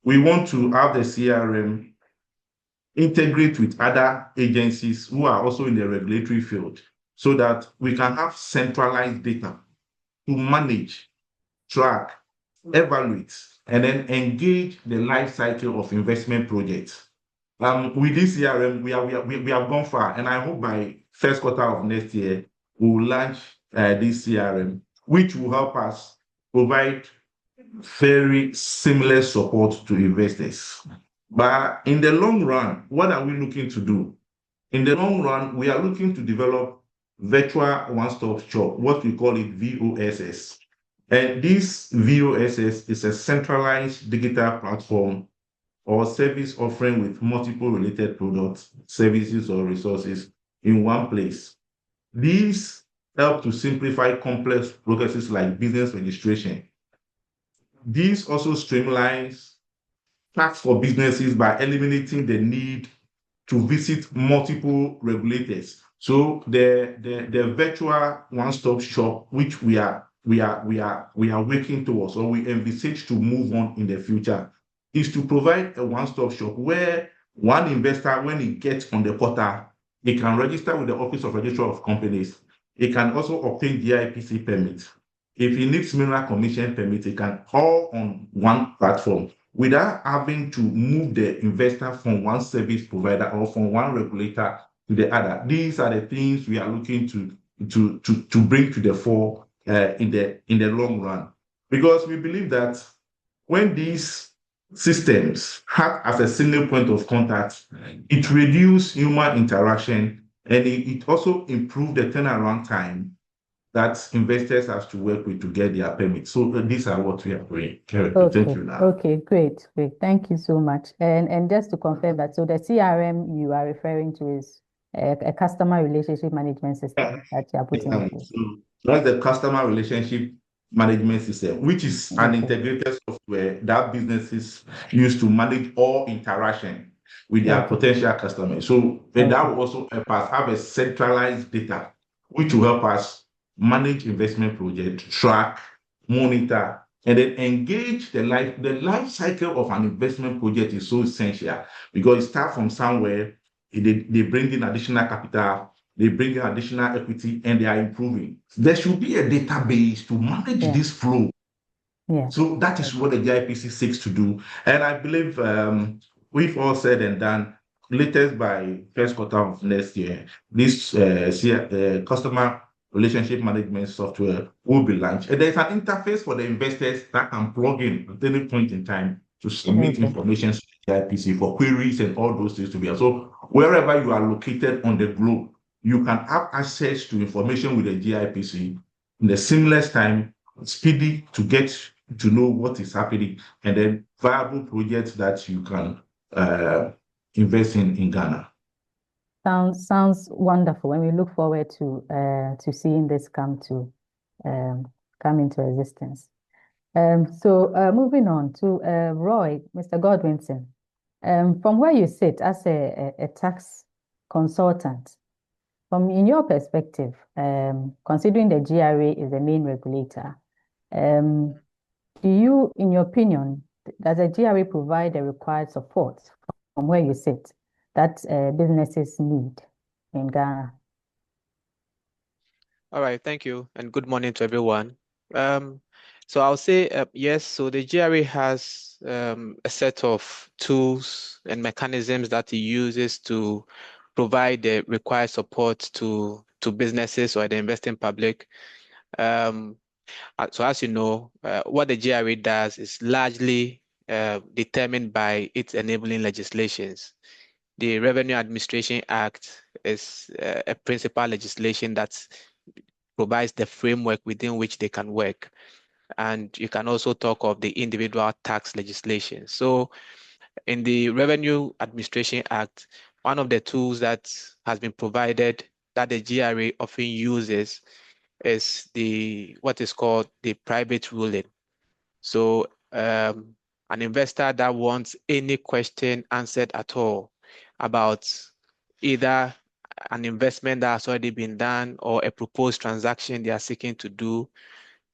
we want to have the CRM integrate with other agencies who are also in the regulatory field so that we can have centralized data to manage, track, evaluate, and then engage the life cycle of investment projects. With this CRM, we have gone far, and I hope by first quarter of next year, we will launch this CRM, which will help us provide very similar support to investors. But in the long run, what are we looking to do? In the long run, we are looking to develop virtual one-stop shop, what we call it VOSS. And this VOSS is a centralized digital platform or service offering with multiple related products, services, or resources in one place. These help to simplify complex processes like business registration. This also streamlines tax for businesses by eliminating the need to visit multiple regulators. So the virtual one-stop shop, which we are working towards, or we envisage to move on in the future, is to provide a one-stop shop where one investor, when he gets on the portal, he can register with the Office of Registrar of Companies. He can also obtain GIPC permits. If he needs mineral commission permit, he can all on one platform without having to move the investor from one service provider or from one regulator to the other. These are the things we are looking to bring to the fore in the long run, because we believe that when these systems have as a single point of contact, it reduces human interaction, and it also improves the turnaround time that investors have to work with to get their permits. So these are what we are doing. Okay. Thank you now. Okay, great. Thank you so much. And just to confirm that, so the CRM you are referring to is a customer relationship management system that you are putting in place. So that's the customer relationship management system, which is an integrated software that businesses use to manage all interaction with their potential customers. So that will also help us have a centralized data, which will help us manage investment projects, track, monitor, and then engage the life cycle of an investment project is so essential, because it starts from somewhere, they bring in additional capital, they bring in additional equity, and they are improving. There should be a database to manage this flow. So that is what the GIPC seeks to do. And I believe we've all said and done, latest by first quarter of next year, this customer relationship management software will be launched. And there's an interface for the investors that can plug in at any point in time to submit information to the GIPC for queries and all those things to be. So wherever you are located on the globe, you can have access to information with the GIPC in the seamless time, speedy to get to know what is happening, and then viable projects that you can invest in Ghana. Sounds wonderful, and we look forward to seeing this come into existence. So moving on to Roy, Mr. Godwinson, from where you sit as a tax consultant, From in your perspective, considering the GRA is the main regulator, do you, in your opinion, does the GRA provide the required support from where you sit that businesses need in Ghana? All right, thank you, and good morning to everyone. So I'll say yes. So the GRA has a set of tools and mechanisms that it uses to provide the required support to businesses or the investing public. So as you know, what the GRA does is largely determined by its enabling legislations. The Revenue Administration Act is a principal legislation that provides the framework within which they can work. And you can also talk of the individual tax legislation. So in the Revenue Administration Act, one of the tools that has been provided that the GRA often uses is what is called the private ruling. So an investor that wants any question answered at all about either an investment that has already been done or a proposed transaction they are seeking to do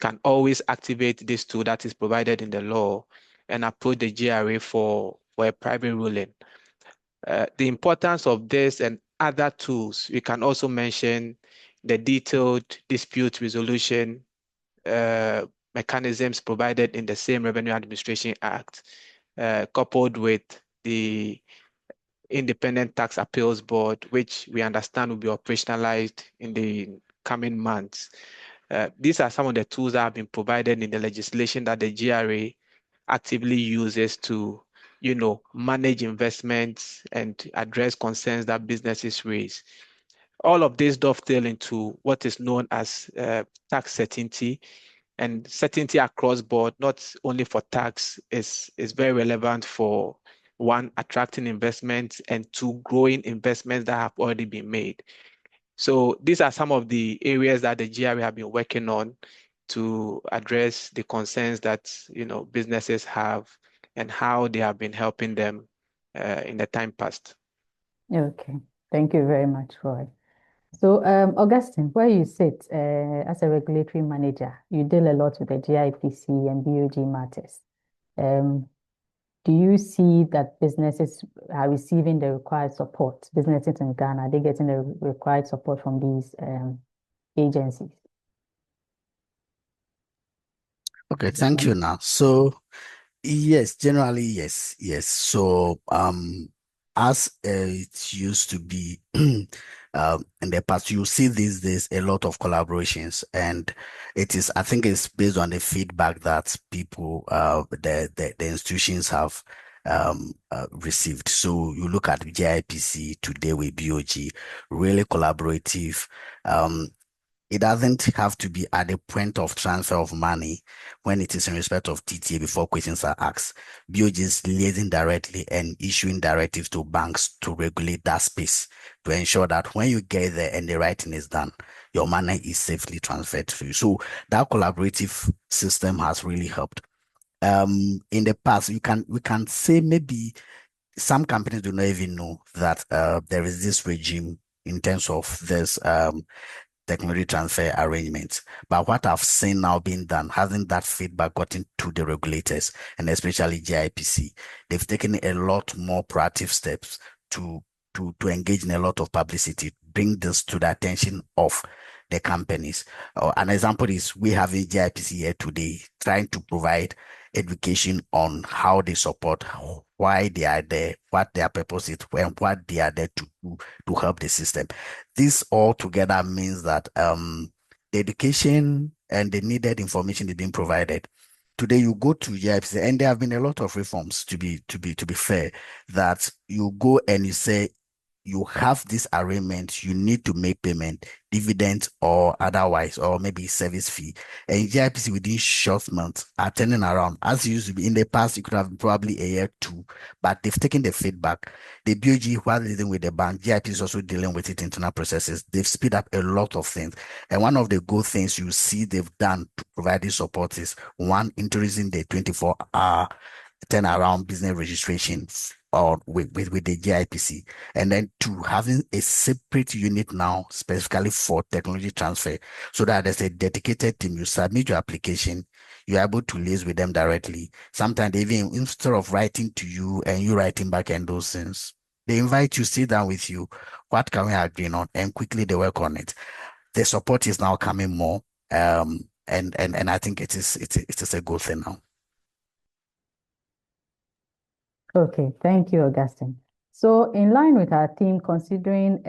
can always activate this tool that is provided in the law and approach the GRA for a private ruling. The importance of this and other tools, we can also mention the detailed dispute resolution mechanisms provided in the same Revenue Administration Act, coupled with the Independent Tax Appeals Board, which we understand will be operationalized in the coming months. These are some of the tools that have been provided in the legislation that the GRA actively uses to, manage investments and address concerns that businesses raise. All of this dovetail into what is known as tax certainty, and certainty across board, not only for tax, is very relevant for one, attracting investments, and two, growing investments that have already been made. So these are some of the areas that the GRA have been working on to address the concerns that businesses have and how they have been helping them in the time past. Okay, thank you very much, Roy. So, Augustine, where you sit as a regulatory manager, you deal a lot with the GIPC and BOG matters. Do you see that businesses are receiving the required support? Businesses in Ghana, are they getting the required support from these agencies? Okay, thank you now. So yes, generally, yes. So as it used to be in the past, you see these days a lot of collaborations, and I think it's based on the feedback that people, the institutions have received. So you look at GIPC today with BOG, really collaborative. It doesn't have to be at the point of transfer of money when it is in respect of TTA before questions are asked. BOG is liaising directly and issuing directives to banks to regulate that space to ensure that when you get there and the writing is done, your money is safely transferred to you. So that collaborative system has really helped. In the past, we can say maybe some companies do not even know that there is this regime in terms of this technology transfer arrangements. But what I've seen now being done, hasn't that feedback gotten to the regulators and especially GIPC? They've taken a lot more proactive steps to engage in a lot of publicity, bring this to the attention of the companies. An example is we have a GIPC here today trying to provide education on how they support, why they are there, what their purpose is, and what they are there to do to help the system. This all together means that the education and the needed information is being provided. Today you go to GIPC, and there have been a lot of reforms to be fair, that you go and you say, you have this arrangement, you need to make payment, dividend or otherwise, or maybe service fee. And GIPC within short months are turning around. As it used to be in the past, it could have been probably a year, two, but they've taken the feedback. The BOG, while dealing with the bank, GIPC is also dealing with its internal processes. They've speed up a lot of things. And one of the good things you see they've done to provide this support is, one, introducing the 24-hour turnaround business registration or with the GIPC, and then two, having a separate unit now specifically for technology transfer, so that there's a dedicated team. You submit your application, you're able to liaise with them directly. Sometimes even instead of writing to you and you writing back and those things, they invite you, sit down with you, what can we agree on, and quickly they work on it. The support is now coming more, and I think it is a good thing now. Okay, thank you, Augustine. So in line with our theme, considering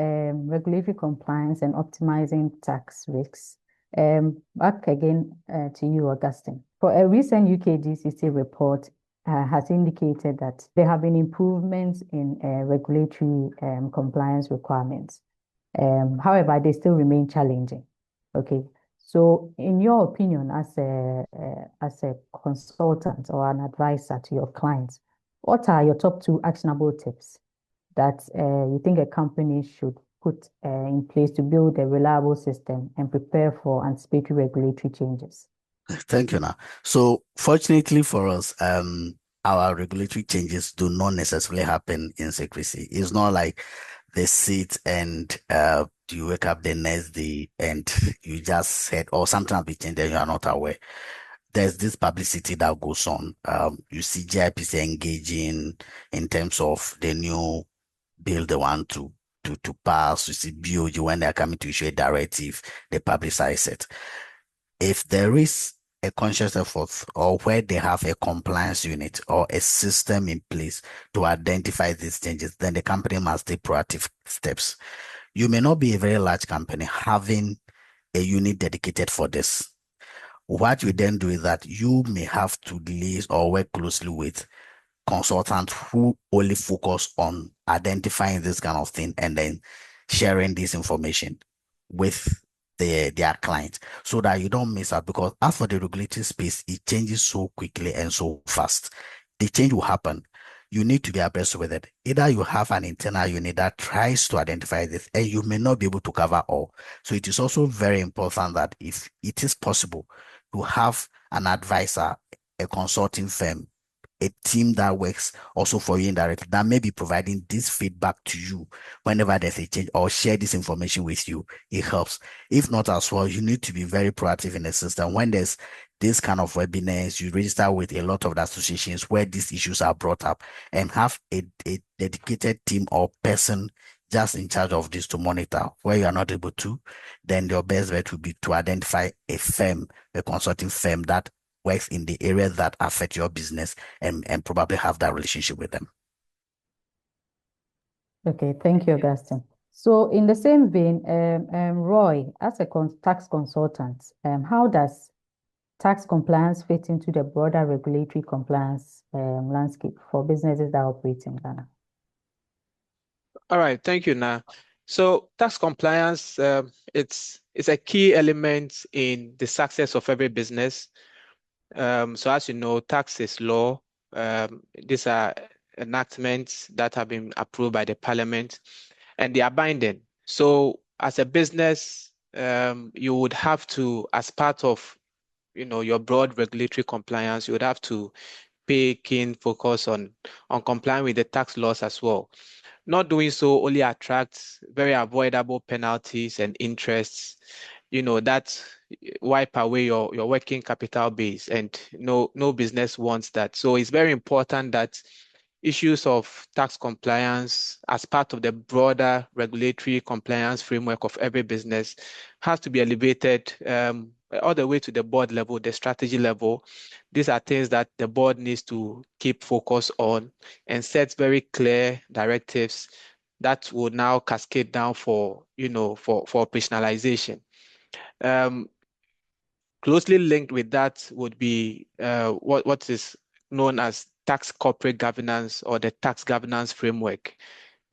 regulatory compliance and optimizing tax risks, back again to you, Augustine. For a recent UK GCC report has indicated that there have been improvements in regulatory compliance requirements. However, they still remain challenging. Okay, so in your opinion, as a consultant or an advisor to your clients, what are your top 2 actionable tips that you think a company should put in place to build a reliable system and prepare for anticipatory regulatory changes? Thank you. Now, so fortunately for us, our regulatory changes do not necessarily happen in secrecy. It's not like they sit and you wake up the next day and you just said, or sometimes we change and you are not aware. There's this publicity that goes on. You see GIPC engaging in terms of the new bill they want to pass. You see BOG when they're coming to issue a directive, they publicize it. If there is a conscious effort or where they have a compliance unit or a system in place to identify these changes, then the company must take proactive steps. You may not be a very large company having a unit dedicated for this. What you then do is that you may have to liaise or work closely with consultants who only focus on identifying this kind of thing and then sharing this information with their clients so that you don't miss out. Because as for the regulatory space, it changes so quickly and so fast. The change will happen. You need to be abreast with it. Either you have an internal unit that tries to identify this and you may not be able to cover all. So it is also very important that if it is possible to have an advisor, a consulting firm, a team that works also for you indirectly that may be providing this feedback to you whenever there's a change or share this information with you. It helps. If not as well, you need to be very proactive in the system. When there's this kind of webinars, you register with a lot of the associations where these issues are brought up and have a dedicated team or person just in charge of this to monitor. Where you are not able to, then your best bet would be to identify a firm, a consulting firm that works in the areas that affect your business and probably have that relationship with them. Okay, thank you, Augustine. So in the same vein, Roy, as a tax consultant, how does tax compliance fit into the broader regulatory compliance landscape for businesses that operate in Ghana? All right, thank you, Na. So tax compliance, it's a key element in the success of every business. So as you know, tax is law. These are enactments that have been approved by the parliament and they are binding. So as a business, you would have to, as part of your broad regulatory compliance, you would have to pay keen focus on complying with the tax laws as well. Not doing so only attracts very avoidable penalties and interests, that wipe away your working capital base, and no business wants that. So it's very important that issues of tax compliance as part of the broader regulatory compliance framework of every business has to be elevated all the way to the board level, the strategy level. These are things that the board needs to keep focus on and set very clear directives that will now cascade down for operationalization. Closely linked with that would be what is known as tax corporate governance or the tax governance framework.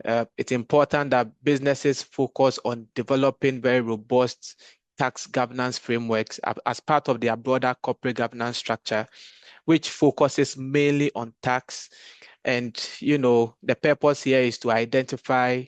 It's important that businesses focus on developing very robust tax governance frameworks as part of their broader corporate governance structure, which focuses mainly on tax. And, the purpose here is to identify,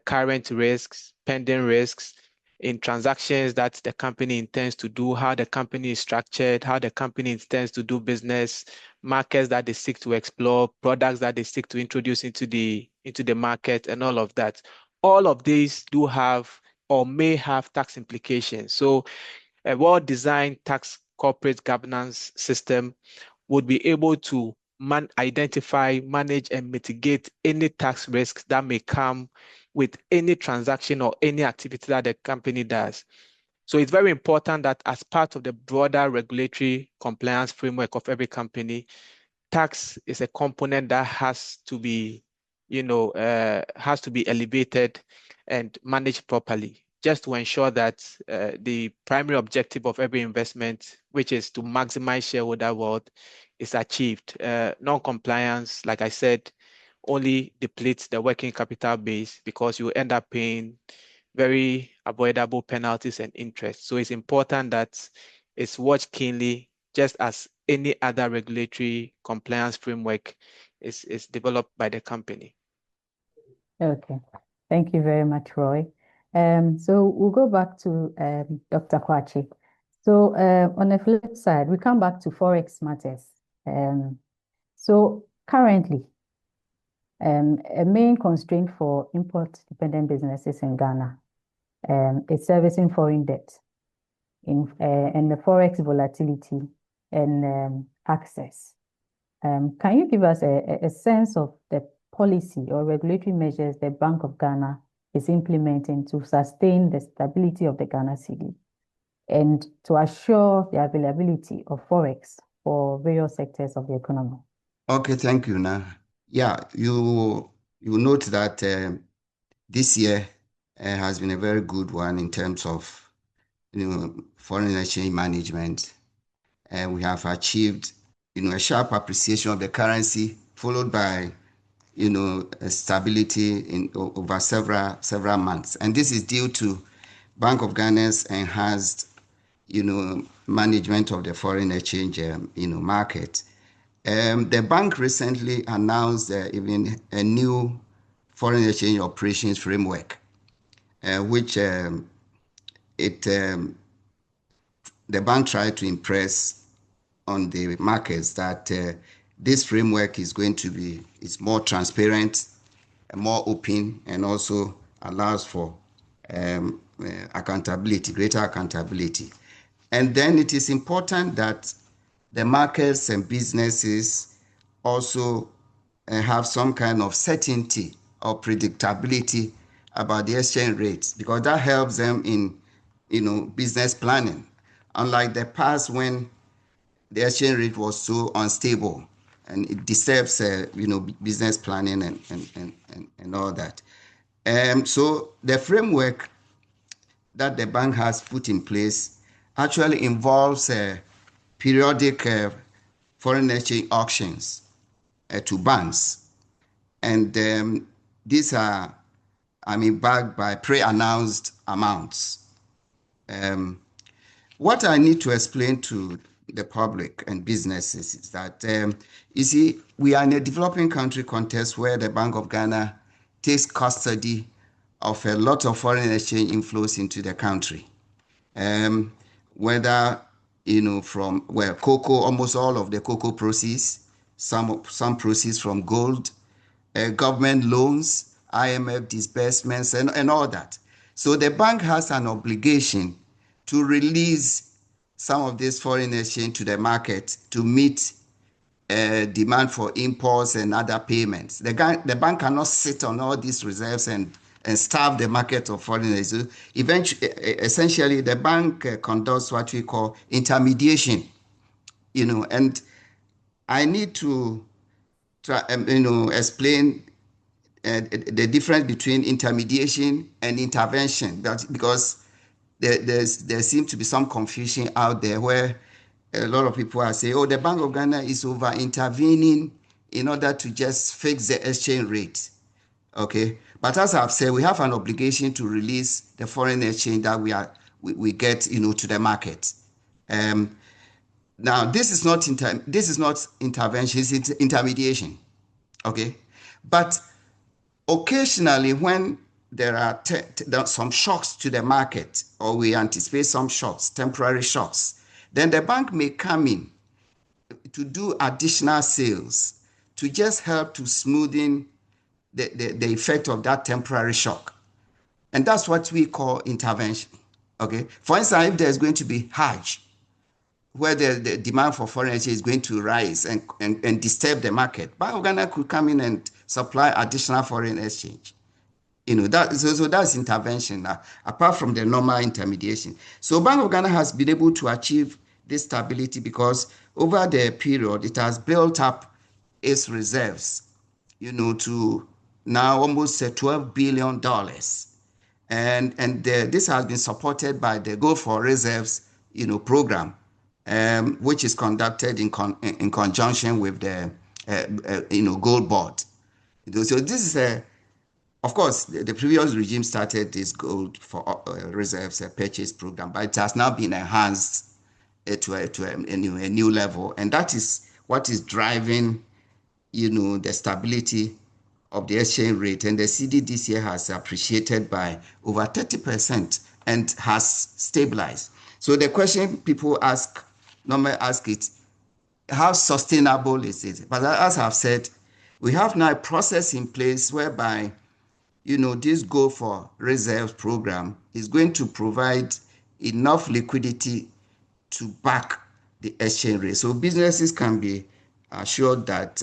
current risks, pending risks, in transactions that the company intends to do, how the company is structured, how the company intends to do business, markets that they seek to explore, products that they seek to introduce into the market, and all of that. All of these do have or may have tax implications. So a well-designed tax corporate governance system would be able to identify, manage, and mitigate any tax risks that may come with any transaction or any activity that the company does. So it's very important that as part of the broader regulatory compliance framework of every company, tax is a component that has to be, elevated and managed properly, just to ensure that the primary objective of every investment, which is to maximize shareholder wealth, is achieved. Non-compliance, like I said, only depletes the working capital base because you end up paying very avoidable penalties and interest. So it's important that it's watched keenly, just as any other regulatory compliance framework is developed by the company. Okay, thank you very much, Roy. So we'll go back to Dr. Kwachi. So on the flip side, we come back to Forex matters. So currently, a main constraint for import-dependent businesses in Ghana is servicing foreign debt and the Forex volatility and access. Can you give us a sense of the policy or regulatory measures the Bank of Ghana is implementing to sustain the stability of the Ghana cedi and to assure the availability of Forex for various sectors of the economy? Okay, thank you, Na. Yeah, you note that this year has been a very good one in terms of foreign exchange management, and we have achieved a sharp appreciation of the currency, followed by a stability in over several months, and this is due to Bank of Ghana's enhanced management of the foreign exchange market. The bank recently announced even a new foreign exchange operations framework, which the bank tried to impress on the markets that this framework is going to be more transparent, more open, and also allows for accountability, greater accountability. And then it is important that the markets and businesses also have some kind of certainty or predictability about the exchange rates, because that helps them in business planning. Unlike the past when the exchange rate was so unstable and it disturbs business planning and all that. So the framework that the bank has put in place actually involves periodic foreign exchange auctions to banks, and these are backed by pre-announced amounts. What I need to explain to the public and businesses is that you see, we are in a developing country context where the Bank of Ghana takes custody of a lot of foreign exchange inflows into the country, whether from cocoa, almost all of the cocoa proceeds, some proceeds from gold, government loans, IMF disbursements, and all that. So the bank has an obligation to release some of this foreign exchange to the market to meet demand for imports and other payments. The bank cannot sit on all these reserves and starve the market of foreign exchange. Essentially, the bank conducts what we call intermediation, and I need to try, explain the difference between intermediation and intervention, because there seems to be some confusion out there where a lot of people are saying, oh, the Bank of Ghana is over intervening in order to just fix the exchange rate. Okay, but as I've said, we have an obligation to release the foreign exchange that we get to the market. Now this is not intervention, it's intermediation. Okay, but occasionally when there are some shocks to the market, or we anticipate some shocks, temporary shocks, then the bank may come in to do additional sales to just help to smoothen the effect of that temporary shock. And that's what we call intervention. Okay. For instance, if there's going to be Hajj, where the demand for foreign exchange is going to rise and disturb the market, Bank of Ghana could come in and supply additional foreign exchange. So that's intervention, apart from the normal intermediation. So Bank of Ghana has been able to achieve this stability because over the period, it has built up its reserves, to now almost $12 billion. And this has been supported by the Gold for Reserves, program, which is conducted in conjunction with the, Gold Board. So this is of course, the previous regime started this Gold for Reserves purchase program, but it has now been enhanced to a new level, and that is what is driving, the stability of the exchange rate. And the CD this year has appreciated by over 30% and has stabilized. So the question people normally ask it, how sustainable is it? But as I've said, we have now a process in place whereby this Gold for Reserves program is going to provide enough liquidity to back the exchange rate. So businesses can be assured that,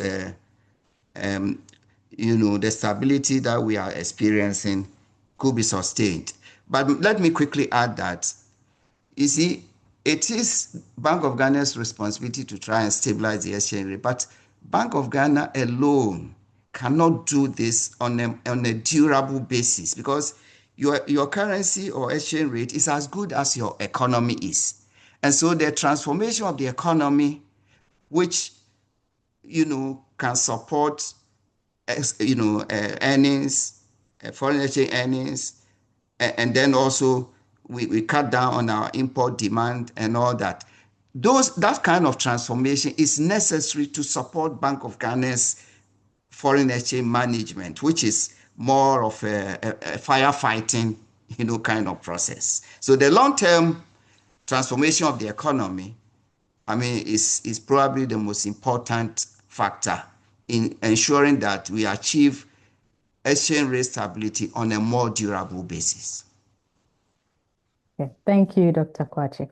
the stability that we are experiencing could be sustained. But let me quickly add that, you see, it is Bank of Ghana's responsibility to try and stabilize the exchange rate, but Bank of Ghana alone cannot do this on a durable basis, because your currency or exchange rate is as good as your economy is. And so the transformation of the economy, which, can support, earnings, foreign exchange earnings, and then also we cut down on our import demand and all that. That kind of transformation is necessary to support Bank of Ghana's foreign exchange management, which is more of a firefighting, kind of process. So the long-term transformation of the economy, is probably the most important factor in ensuring that we achieve exchange rate stability on a more durable basis. Okay. Thank you, Dr. Kwachi.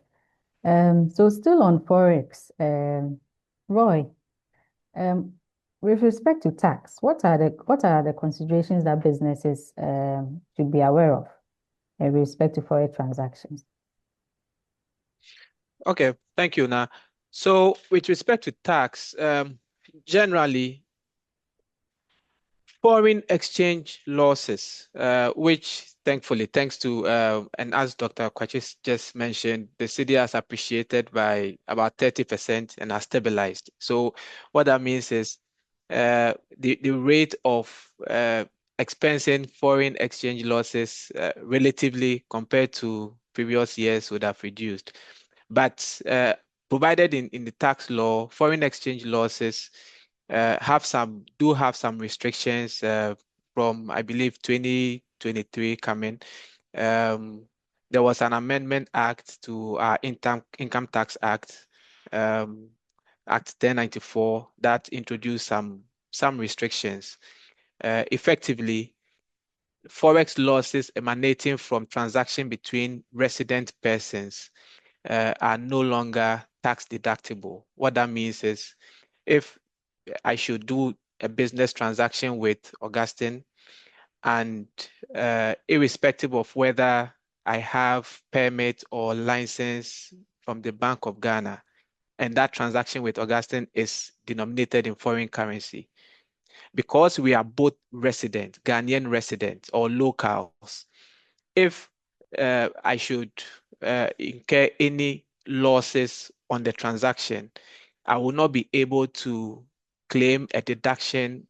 So still on Forex, Roy, with respect to tax, what are the considerations that businesses should be aware of with respect to Forex transactions? Okay, thank you, Na. So with respect to tax, generally, foreign exchange losses, which thankfully, thanks to, and as Dr. Kwachi just mentioned, the cedi has appreciated by about 30% and has stabilized. So what that means is the rate of expensing foreign exchange losses relatively compared to previous years would have reduced. But provided in the tax law, foreign exchange losses have some restrictions from, I believe, 2023 coming. There was an amendment act to our Income Tax Act, Act 1094, that introduced some restrictions. Effectively, Forex losses emanating from transaction between resident persons are no longer tax deductible. What that means is, if I should do a business transaction with Augustine, and irrespective of whether I have permit or license from the Bank of Ghana, and that transaction with Augustine is denominated in foreign currency, because we are both resident, Ghanaian residents or locals, if I should incur any losses on the transaction, I will not be able to claim a deduction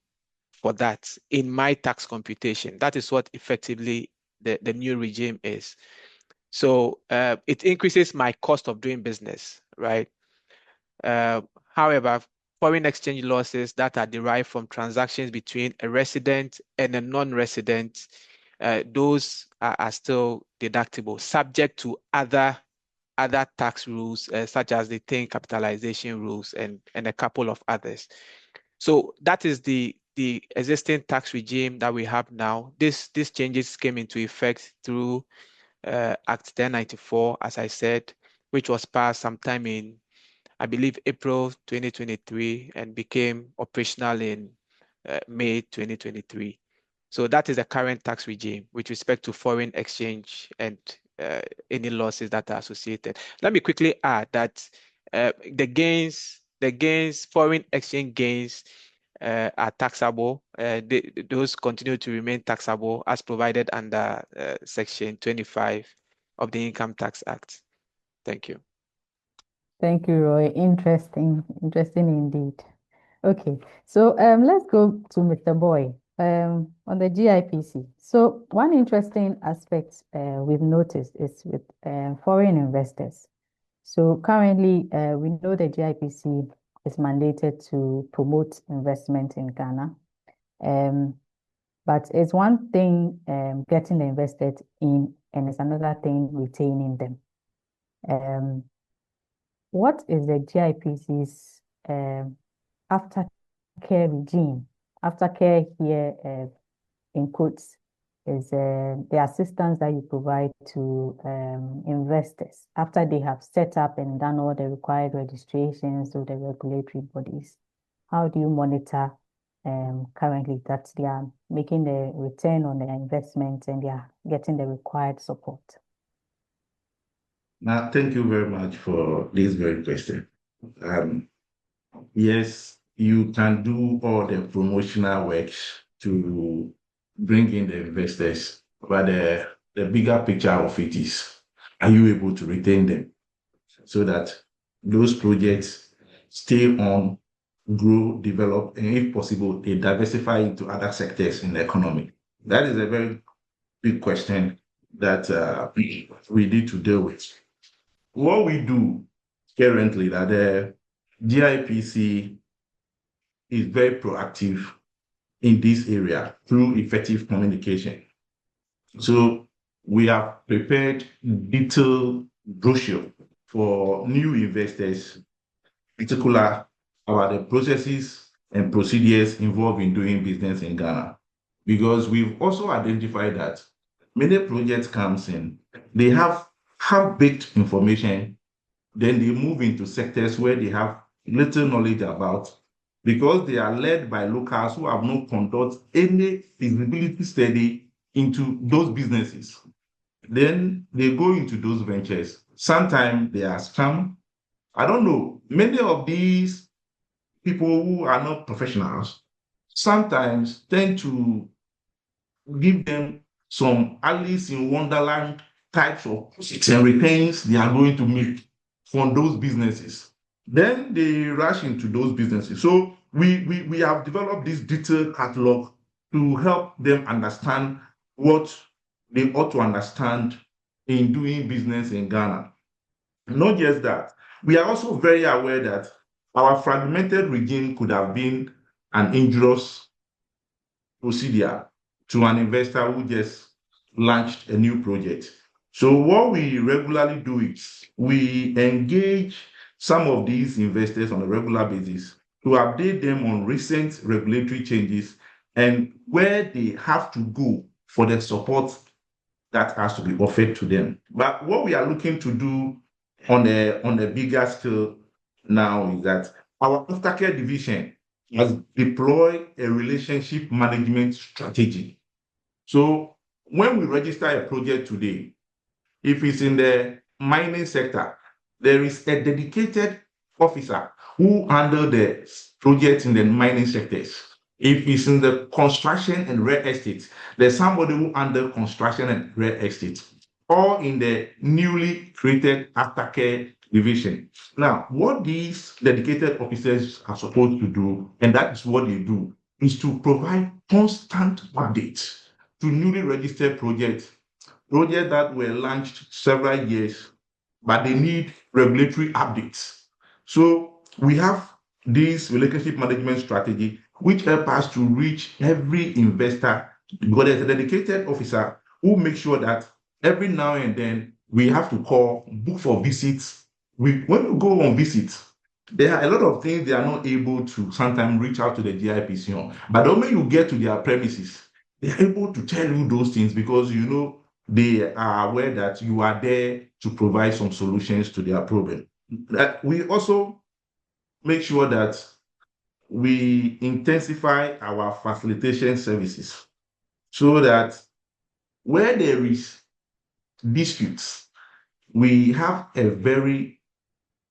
for that in my tax computation. That is what effectively the new regime is. So it increases my cost of doing business, right? However, foreign exchange losses that are derived from transactions between a resident and a non-resident those are still deductible, subject to other tax rules, such as the thing capitalization rules and a couple of others. So that is the existing tax regime that we have now. These changes came into effect through Act 1094, as I said, which was passed sometime in, I believe, April 2023 and became operational in May 2023. So that is the current tax regime with respect to foreign exchange and any losses that are associated. Let me quickly add that the gains, foreign exchange gains are taxable. Those continue to remain taxable as provided under Section 25 of the Income Tax Act. Thank you. Thank you, Roy. Interesting indeed. Okay, so let's go to Mr. Boy on the GIPC. So one interesting aspect we've noticed is with foreign investors. So currently, we know the GIPC is mandated to promote investment in Ghana. But it's one thing getting the investors in, and it's another thing retaining them. What is the GIPC's aftercare regime? Aftercare here, in quotes, is the assistance that you provide to investors after they have set up and done all the required registrations with the regulatory bodies. How do you monitor currently that they are making the return on their investment and they are getting the required support? Now, thank you very much for this very question. Yes, you can do all the promotional works to bring in the investors, but the bigger picture of it is, are you able to retain them so that those projects stay on, grow, develop, and if possible, they diversify into other sectors in the economy? That is a very big question that we need to deal with. What we do currently, that the GIPC is very proactive in this area through effective communication. So we have prepared detailed brochure for new investors, particular about the processes and procedures involved in doing business in Ghana. Because we've also identified that many projects comes in, they have baked information, then they move into sectors where they have little knowledge about, because they are led by locals who have not conducted any feasibility study into those businesses. Then they go into those ventures. Sometimes they are scam. I don't know. Many of these people who are not professionals sometimes tend to give them some Alice in Wonderland types of returns they are going to make from those businesses. Then they rush into those businesses. So we have developed this detailed catalog to help them understand what they ought to understand in doing business in Ghana. Not just that, we are also very aware that our fragmented regime could have been an injurious procedure to an investor who just launched a new project. So what we regularly do is we engage some of these investors on a regular basis to update them on recent regulatory changes and where they have to go for the support that has to be offered to them. But what we are looking to do on a bigger scale now is that our aftercare division has deployed a relationship management strategy. So when we register a project today, if it's in the mining sector, there is a dedicated officer who handles the projects in the mining sectors. If it's in the construction and real estate, there's somebody who handles construction and real estate, or in the newly created aftercare division. Now, what these dedicated officers are supposed to do, and that is what they do, is to provide constant updates to newly registered projects that were launched several years, but they need regulatory updates. So we have this relationship management strategy, which helps us to reach every investor because there's a dedicated officer who makes sure that every now and then we have to call, book for visits. When you go on visits, there are a lot of things they are not able to sometimes reach out to the GIPC on. But the moment you get to their premises, they are able to tell you those things because they are aware that you are there to provide some solutions to their problem. We also make sure that we intensify our facilitation services so that where there is disputes, we have a very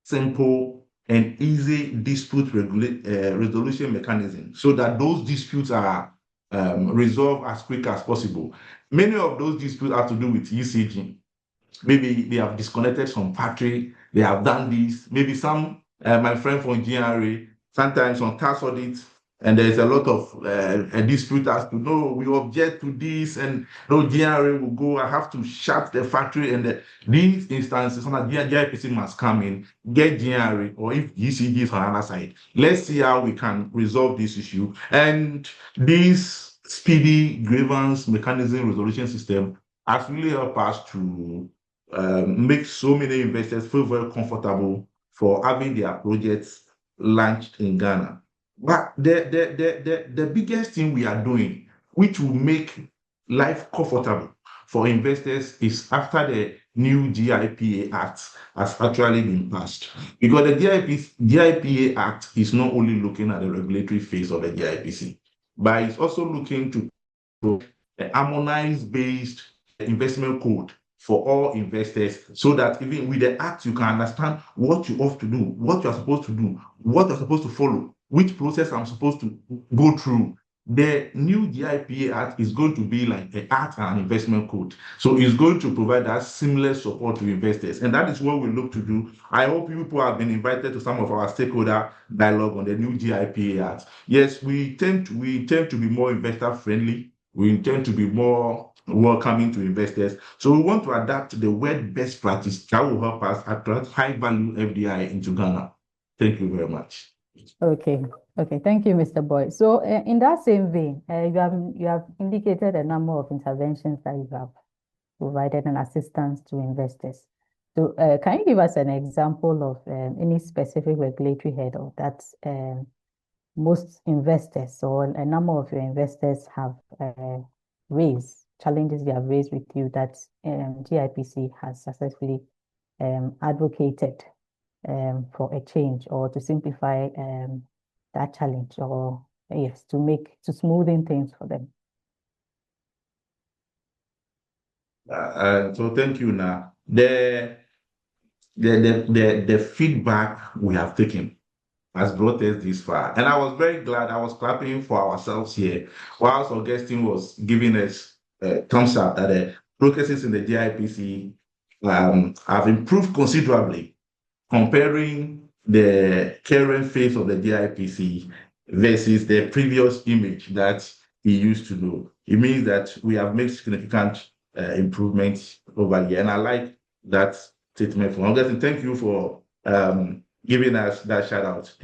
simple and easy dispute resolution mechanism so that those disputes are resolved as quick as possible. Many of those disputes have to do with ECG. Maybe they have disconnected some factory, they have done this. Maybe my friend from GRA, sometimes on tax audit, and there's a lot of a dispute as to, no, we object to this, and no, GRA will go, I have to shut the factory, and these instances, GIPC must come in, get GRA, or if ECG is on the other side, let's see how we can resolve this issue. And this speedy grievance mechanism resolution system has really helped us to make so many investors feel very comfortable for having their projects launched in Ghana. But the biggest thing we are doing, which will make life comfortable for investors, is after the new GIPA Act has actually been passed. Because the GIPA Act is not only looking at the regulatory phase of the GIPC, but it's also looking to a harmonized based investment code for all investors, so that even with the act, you can understand what you have to do, what you're supposed to do, what you're supposed to follow, which process I'm supposed to go through. The new GIPA Act is going to be like an act and an investment code. So it's going to provide that seamless support to investors. And that is what we look to do. I hope people have been invited to some of our stakeholder dialogue on the new GIPA Act. Yes, we tend to be more investor friendly. We intend to be more welcoming to investors. So we want to adapt the word best practice that will help us attract high value FDI into Ghana. Thank you very much. Okay. Thank you, Mr. Boyd. So in that same vein, you have indicated a number of interventions that you have provided an assistance to investors. So can you give us an example of any specific regulatory hurdle that most investors or a number of your investors have raised, challenges they have raised with you that GIPC has successfully advocated for a change or to simplify that challenge, or yes, to smoothen things for them? So thank you. Now the feedback we have taken has brought us this far, and I was very glad. I was clapping for ourselves here whilst Augustine was giving us a thumbs up that the processes in the GIPC have improved considerably, comparing the current phase of the GIPC versus the previous image that he used to do. It means that we have made significant improvements over here, and I like that statement from Augustine. Thank you for giving us that shout out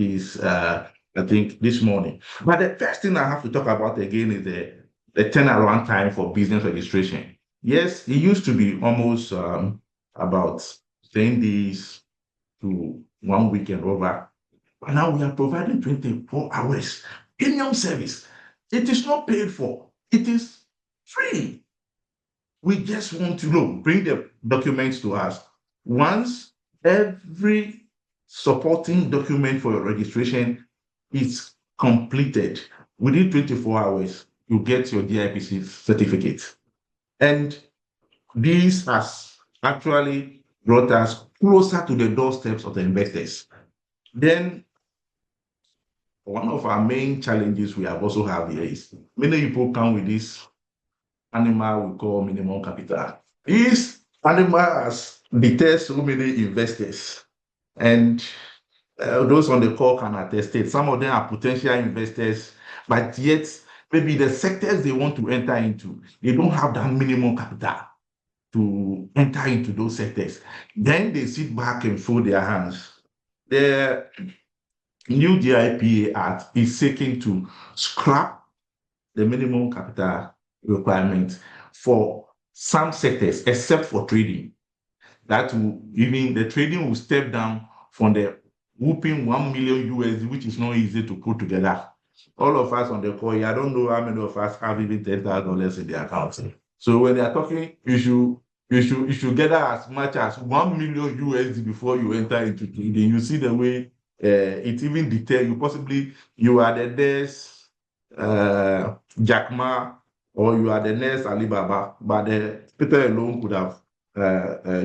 I think this morning. But the first thing I have to talk about again is the turnaround time for business registration. Yes, it used to be almost about 10 days to 1 week and over. But now we are providing 24 hours premium service. It is not paid for. It is free. We just want to bring the documents to us. Once every supporting document for your registration is completed, within 24 hours, you get your GIPC certificate. And this has actually brought us closer to the doorsteps of the investors. Then, one of our main challenges we have also have here is many people come with this animal we call minimum capital. This animal has deterred so many investors, and those on the call can attest it. Some of them are potential investors, but yet maybe the sectors they want to enter into, they don't have that minimum capital to enter into those sectors. Then they sit back and fold their hands. The new GIPA Act is seeking to scrap the minimum capital requirement for some sectors, except for trading. That will, even the trading will step down from the whooping 1 million USD, which is not easy to put together. All of us on the call here, I don't know how many of us have even $10,000 in the account. So when they are talking, you should gather as much as 1 million USD before you enter into trading. You see the way it even deter you. Possibly you are the next Jack Ma, or you are the next Alibaba, but the Peter alone could have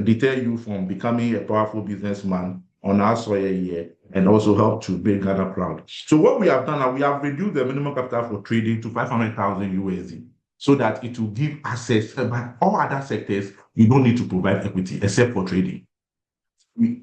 deter you from becoming a powerful businessman on our soil here, and also help to build Ghana proud. So what we have done now, we have reduced the minimum capital for trading to 500,000 USD, so that it will give access. But all other sectors, you don't need to provide equity except for trading.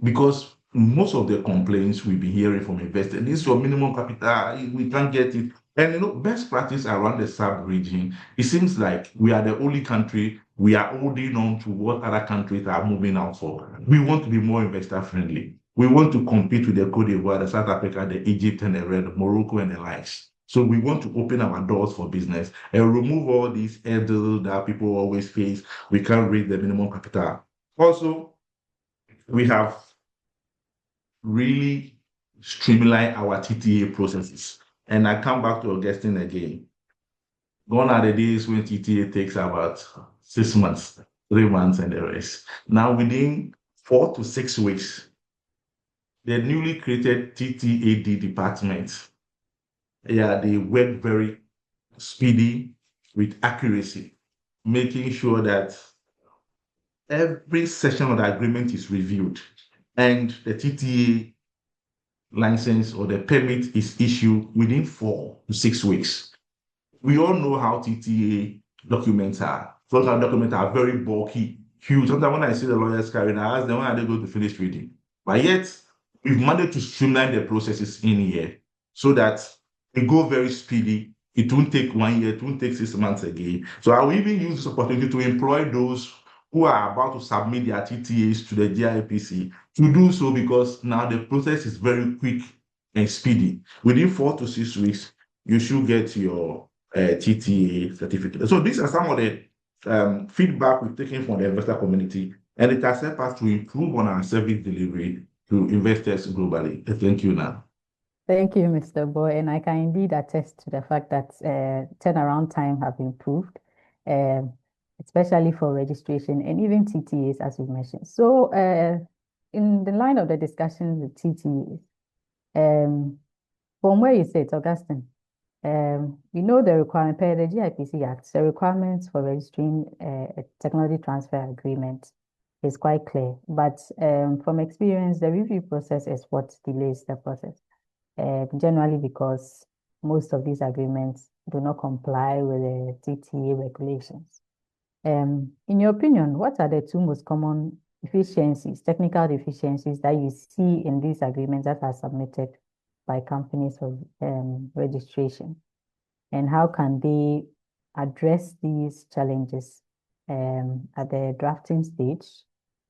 Because most of the complaints we've been hearing from investors, this is your minimum capital, we can't get it. And best practice around the sub-region, it seems like we are the only country, we are holding on to what other countries are moving out for. We want to be more investor friendly. We want to compete with the Cote d'Ivoire, the South Africa, the Egypt, and the Morocco, and the likes. So we want to open our doors for business and remove all these hurdles that people always face. We can't raise the minimum capital. Also, we have really streamlined our TTA processes. And I come back to Augustine again. Gone are the days when TTA takes about 6 months, 3 months, and the rest. Now, within 4 to 6 weeks, the newly created TTAD department, they work very speedy with accuracy, making sure that every section of the agreement is reviewed and the TTA license or the permit is issued within 4 to 6 weeks. We all know how TTA documents are. Some documents are very bulky, huge. Sometimes when I see the lawyers carrying, I ask them, when are they going to finish reading? But yet, we've managed to streamline the processes in here so that they go very speedy. It won't take 1 year, it won't take 6 months again. So I will even use this opportunity to employ those who are about to submit their TTAs to the GIPC to do so, because now the process is very quick and speedy. Within 4 to 6 weeks, you should get your TTA certificate. So these are some of the feedback we've taken from the investor community, and it has helped us to improve on our service delivery to investors globally. Thank you now. Thank you, Mr. Boy. And I can indeed attest to the fact that turnaround time have improved, especially for registration and even TTAs, as you mentioned. So in the line of the discussion with TTAs, from where you sit, Augustine, we know the requirement per the GIPC Act, the requirements for registering a technology transfer agreement is quite clear. But from experience, the review process is what delays the process. Generally because most of these agreements do not comply with the TTA regulations. In your opinion, what are the 2 most common efficiencies, technical deficiencies that you see in these agreements that are submitted by companies for registration? And how can they address these challenges at the drafting stage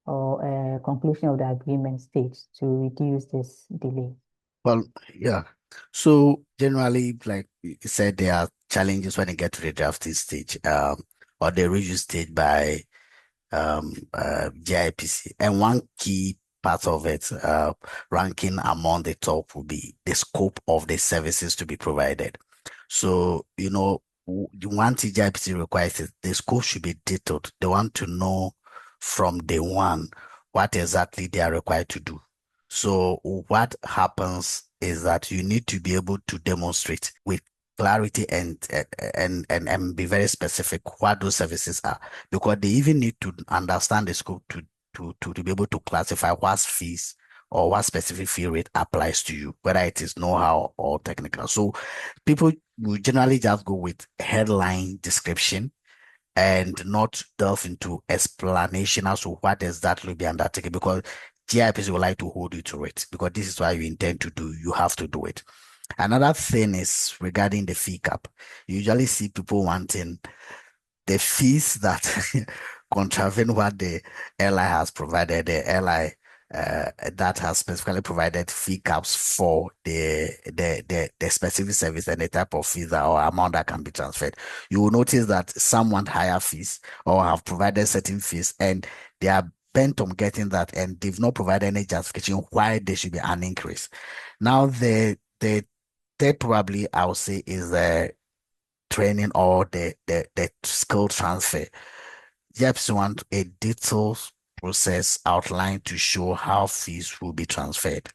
or conclusion of the agreement stage to reduce this delay? Well, yeah. So generally, like you said, there are challenges when you get to the drafting stage, or the review stage by GIPC. And one key part of it, ranking among the top, will be the scope of the services to be provided. So, the one thing GIPC requires is the scope should be detailed. They want to know from day one what exactly they are required to do. So what happens is that you need to be able to demonstrate with clarity and be very specific what those services are, because they even need to understand the scope to be able to classify what fees or what specific fee rate applies to you, whether it is know-how or technical. So people will generally just go with headline description and not delve into explanation as to what exactly will be undertaken, because GIPC would like to hold you to it, because this is what you intend to do. You have to do it. Another thing is regarding the fee cap. You usually see people wanting the fees that contravene what the airline has provided. The airline that has specifically provided fee caps for the specific service and the type of fees or amount that can be transferred. You will notice that some want higher fees or have provided certain fees, and they are bent on getting that, and they've not provided any justification why there should be an increase. Now, the third probably I would say is the training or the skill transfer. Just want a detailed process outlined to show how fees will be transferred.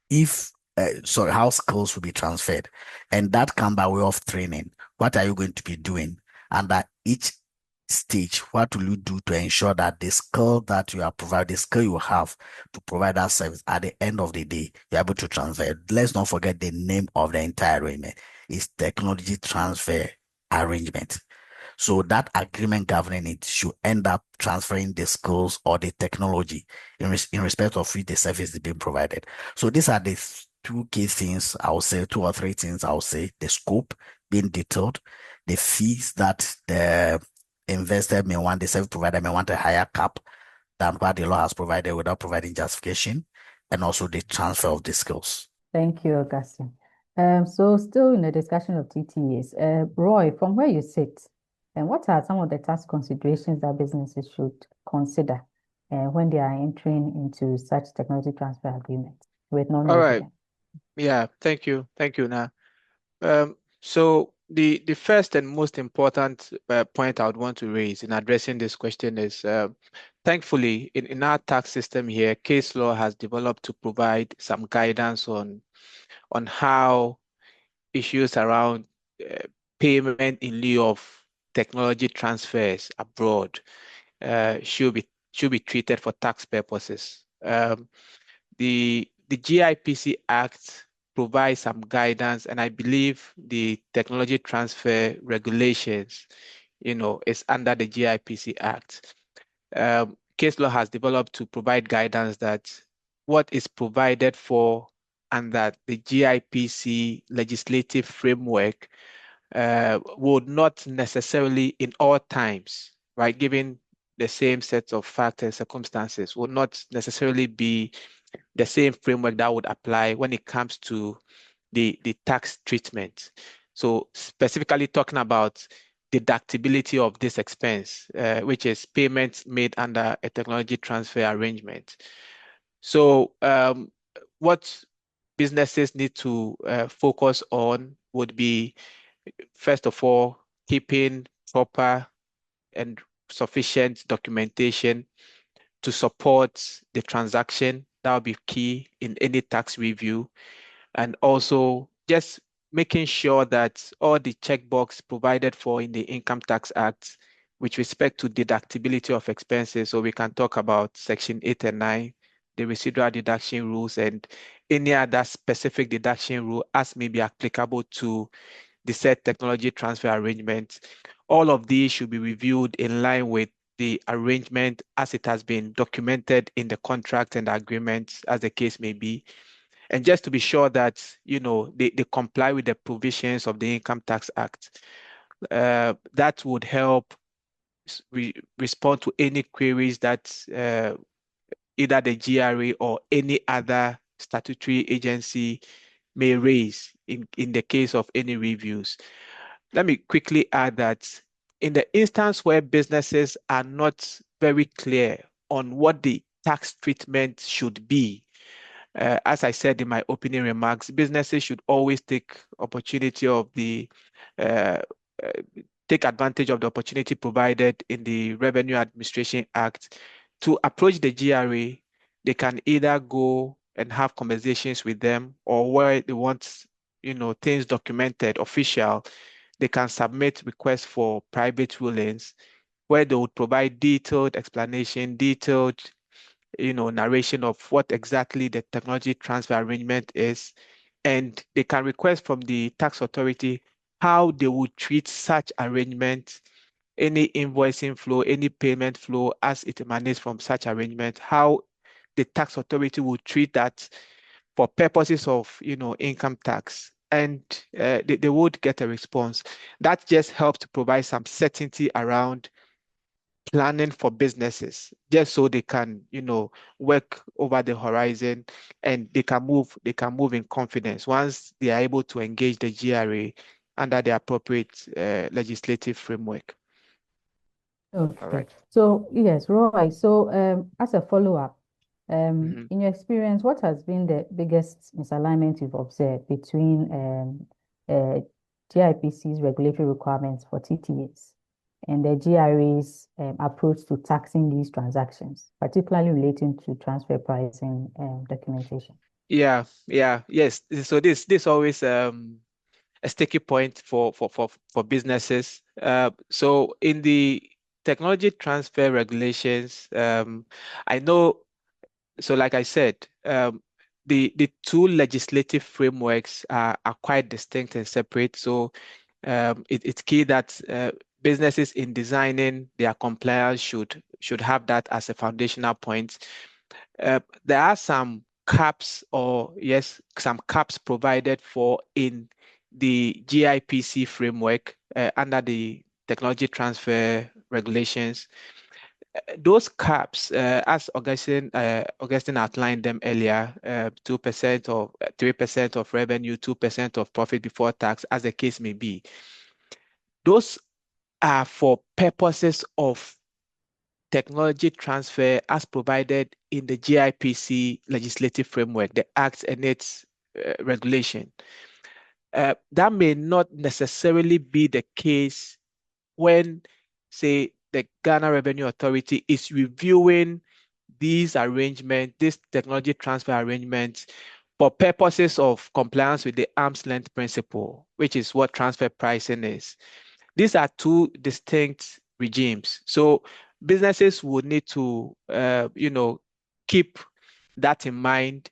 How skills will be transferred, and that come by way of training. What are you going to be doing? And at each stage, what will you do to ensure that the skill that you are providing, the skill you have to provide that service, at the end of the day, you're able to transfer it. Let's not forget the name of the entire arrangement is technology transfer arrangement. So that agreement governing it should end up transferring the skills or the technology in respect of which the service is being provided. So these are the two key things I would say, 2 or 3 things I would say: the scope being detailed, the fees that the investor may want, the service provider may want a higher cap than what the law has provided without providing justification, and also the transfer of the skills. Thank you, Augustine. So still in the discussion of TTAs, Roy, from where you sit, and what are some of the tax considerations that businesses should consider when they are entering into such technology transfer agreements with non-residents? All right. Yeah, thank you. Thank you, Na. So the first and most important point I would want to raise in addressing this question is, thankfully, in our tax system here, case law has developed to provide some guidance on how issues around payment in lieu of technology transfers abroad should be treated for tax purposes. The GIPC Act provides some guidance, and I believe the technology transfer regulations, is under the GIPC Act. Case law has developed to provide guidance that what is provided for under the GIPC legislative framework would not necessarily in all times, right, given the same set of facts and circumstances, would not necessarily be the same framework that would apply when it comes to the tax treatment. So specifically talking about deductibility of this expense, which is payments made under a technology transfer arrangement. So what businesses need to focus on would be, first of all, keeping proper and sufficient documentation to support the transaction. That will be key in any tax review. And also just making sure that all the checkbox provided for in the Income Tax Act with respect to deductibility of expenses. So we can talk about Section 8 and 9, the residual deduction rules, and any other specific deduction rule as may be applicable to the said technology transfer arrangement. All of these should be reviewed in line with the arrangement as it has been documented in the contract and the agreement, as the case may be. And just to be sure that, they comply with the provisions of the Income Tax Act. That would help respond to any queries that either the GRA or any other statutory agency may raise in the case of any reviews. Let me quickly add that in the instance where businesses are not very clear on what the tax treatment should be, as I said in my opening remarks, businesses should always take advantage of the opportunity provided in the Revenue Administration Act to approach the GRA. They can either go and have conversations with them, or where they want, things documented, official, they can submit requests for private rulings where they would provide detailed explanation, detailed, narration of what exactly the technology transfer arrangement is. And they can request from the tax authority how they would treat such arrangement, any invoicing flow, any payment flow as it emanates from such arrangement, how the tax authority would treat that for purposes of, income tax. And they would get a response. That just helps to provide some certainty around planning for businesses, just so they can, work over the horizon, and they can move in confidence once they are able to engage the GRA under the appropriate legislative framework. Okay. All right. So yes, Roy. So as a follow-up, Mhm. in your experience, what has been the biggest misalignment you've observed between GIPC's regulatory requirements for TTAs and the GRA's approach to taxing these transactions, particularly relating to transfer pricing documentation? Yes. So this always a sticky point for businesses. So in the technology transfer regulations, I know. So like I said, the two legislative frameworks are quite distinct and separate. So it's key that businesses in designing their compliance should have that as a foundational point. There are some caps, some caps provided for in the GIPC framework under the technology transfer regulations. Those caps, as Augustine outlined them earlier, 2% or 3% of revenue, 2% of profit before tax, as the case may be. Those are for purposes of technology transfer as provided in the GIPC legislative framework, the Act and its regulation. That may not necessarily be the case when, say, the Ghana Revenue Authority is reviewing these arrangements, this technology transfer arrangements, for purposes of compliance with the arm's length principle, which is what transfer pricing is. These are two distinct regimes. So businesses would need to, keep that in mind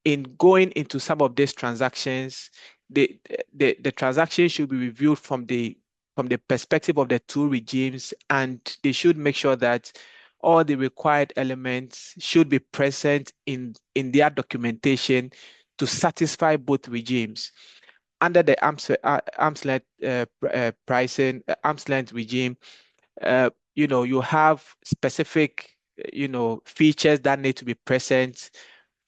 in going into some of these transactions. The transaction should be reviewed from the perspective of the two regimes, and they should make sure that all the required elements should be present in their documentation to satisfy both regimes. Under the arm's length pricing, arm's length regime, you have specific, features that need to be present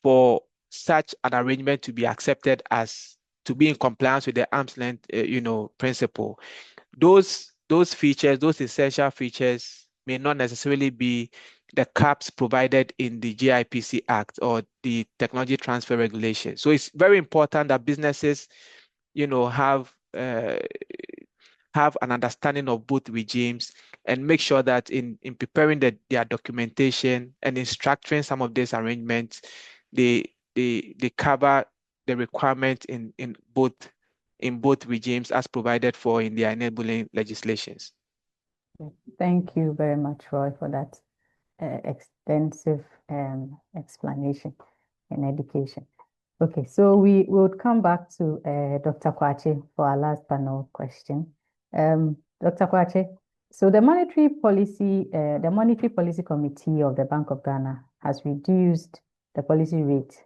for such an arrangement to be accepted as to be in compliance with the arm's length, principle. Those features, those essential features, may not necessarily be the caps provided in the GIPC Act or the Technology Transfer Regulation. So it's very important that businesses, have an understanding of both regimes, and make sure that in preparing their documentation and in structuring some of these arrangements, they cover the requirement in both regimes as provided for in their enabling legislations. Thank you very much, Roy, for that extensive explanation and education. Okay, so we will come back to Dr. Kwache for our last panel question. Dr. Kwache, so the Monetary Policy Committee of the Bank of Ghana has reduced the policy rate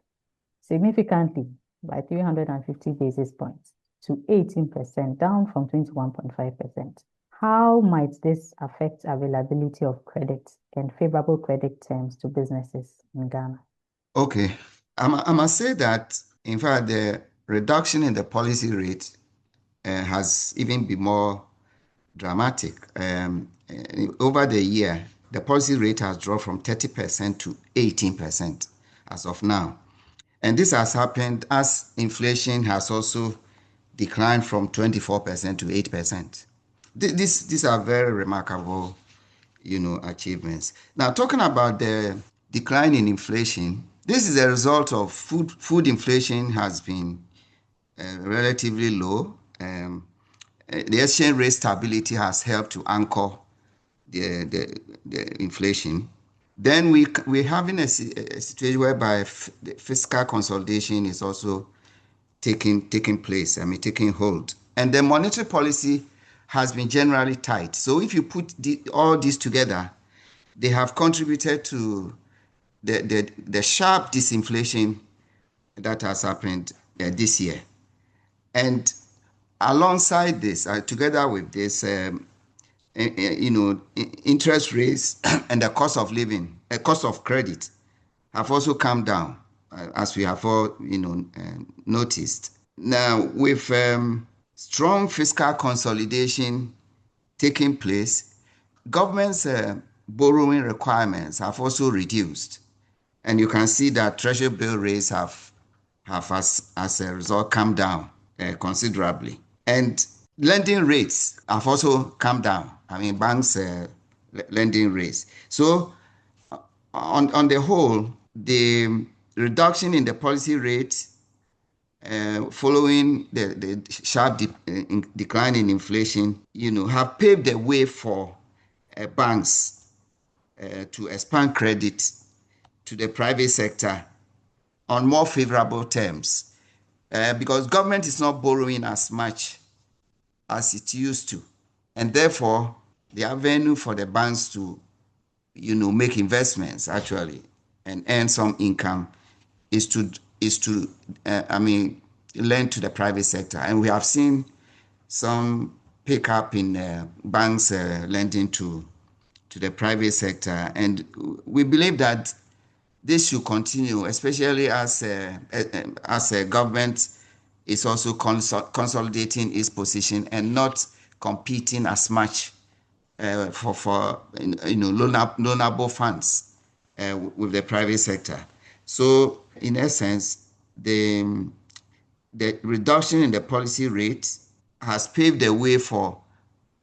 significantly by 350 basis points to 18%, down from 21.5%. How might this affect availability of credit and favorable credit terms to businesses in Ghana? Okay, I must say that, in fact, the reduction in the policy rate has even been more dramatic. Over the year, the policy rate has dropped from 30% to 18% as of now. And this has happened as inflation has also declined from 24% to 8%. These are very remarkable, achievements. Now, talking about the decline in inflation, this is a result of food inflation has been relatively low. The exchange rate stability has helped to anchor the inflation. Then we're having a situation whereby the fiscal consolidation is also taking place, taking hold. And the monetary policy has been generally tight. So if you put all these together, they have contributed to the sharp disinflation that has happened this year. And alongside this, together with this, interest rates and the cost of living, cost of credit have also come down, as we have all, noticed. Now, with strong fiscal consolidation taking place, government's borrowing requirements have also reduced. And you can see that treasury bill rates have as a result come down considerably. And lending rates have also come down. I mean, banks' lending rates. So on the whole, the reduction in the policy rate following the sharp decline in inflation, have paved the way for banks to expand credit to the private sector on more favorable terms, because government is not borrowing as much as it used to, and therefore the avenue for the banks to make investments actually and earn some income is to lend to the private sector. And we have seen some pickup in banks lending to the private sector, and we believe that this should continue, especially as a government is also consolidating its position and not competing as much for loanable funds with the private sector. So, in essence, the reduction in the policy rate has paved the way for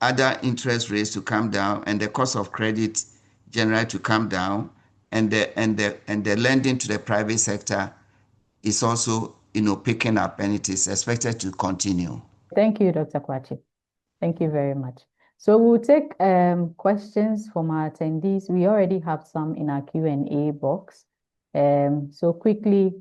other interest rates to come down and the cost of credit generally to come down, and the lending to the private sector is also picking up, and it is expected to continue. Thank you, Dr. Kwachi. Thank you very much. So we'll take questions from our attendees. We already have some in our Q&A box. So quickly,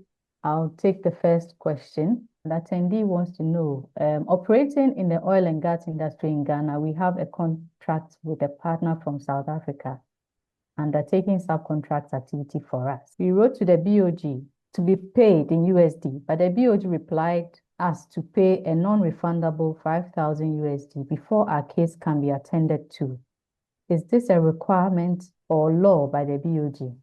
I'll take the first question. The attendee wants to know, operating in the oil and gas industry in Ghana, we have a contract with a partner from South Africa undertaking subcontract activity for us. We wrote to the BOG to be paid in USD, but the BOG replied us to pay a non-refundable 5,000 USD before our case can be attended to. Is this a requirement or law by the BOG?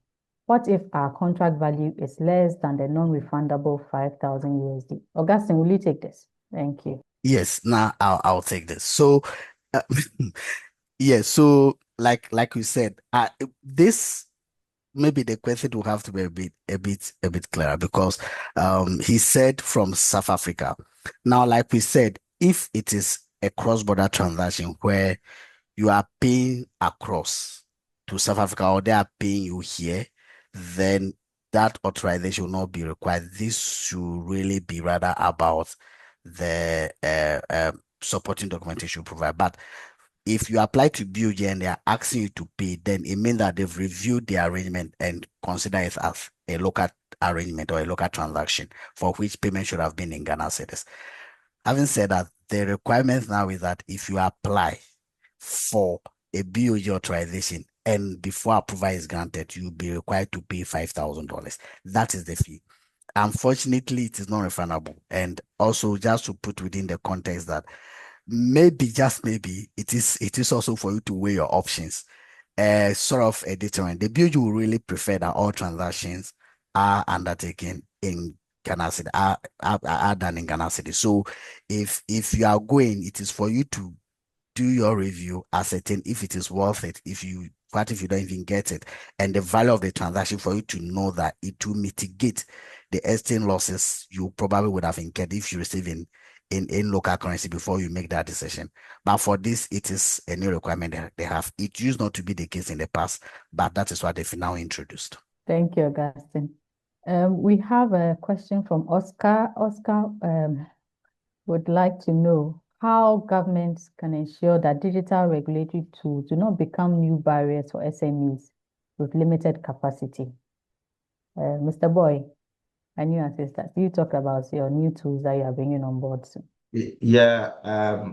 What if our contract value is less than the non-refundable 5,000 USD? Augustine, will you take this? Thank you. Yes, now I'll take this. So, yeah, so like you said, this maybe the question will have to be a bit clearer, because he said from South Africa. Now, like we said, if it is a cross-border transaction where you are paying across to South Africa or they are paying you here, then that authorization will not be required. This should really be rather about the supporting documentation provided. But if you apply to BOG and they are asking you to pay, then it means that they've reviewed the arrangement and consider it as a local arrangement or a local transaction for which payment should have been in Ghana cedis. Having said that, the requirement now is that if you apply for a BOG authorization and before approval is granted, you'll be required to pay $5,000. That is the fee. Unfortunately, it is not refundable. And also, just to put within the context that maybe, just maybe, it is also for you to weigh your options. Sort of a deterrent. The BOG will really prefer that all transactions are undertaken in Ghana City, are done in Ghana City. So if you are going, it is for you to do your review, ascertain if it is worth it, if you don't even get it, and the value of the transaction for you to know that it will mitigate the exchange losses you probably would have incurred if you receive in local currency before you make that decision. But for this, it is a new requirement that they have. It used not to be the case in the past, but that is what they've now introduced. Thank you, Augustine. We have a question from Oscar. Oscar would like to know how governments can ensure that digital regulatory tools do not become new barriers for SMEs with limited capacity. Mr. Boy, and you assist that. You talk about your new tools that you are bringing on board soon. Yeah,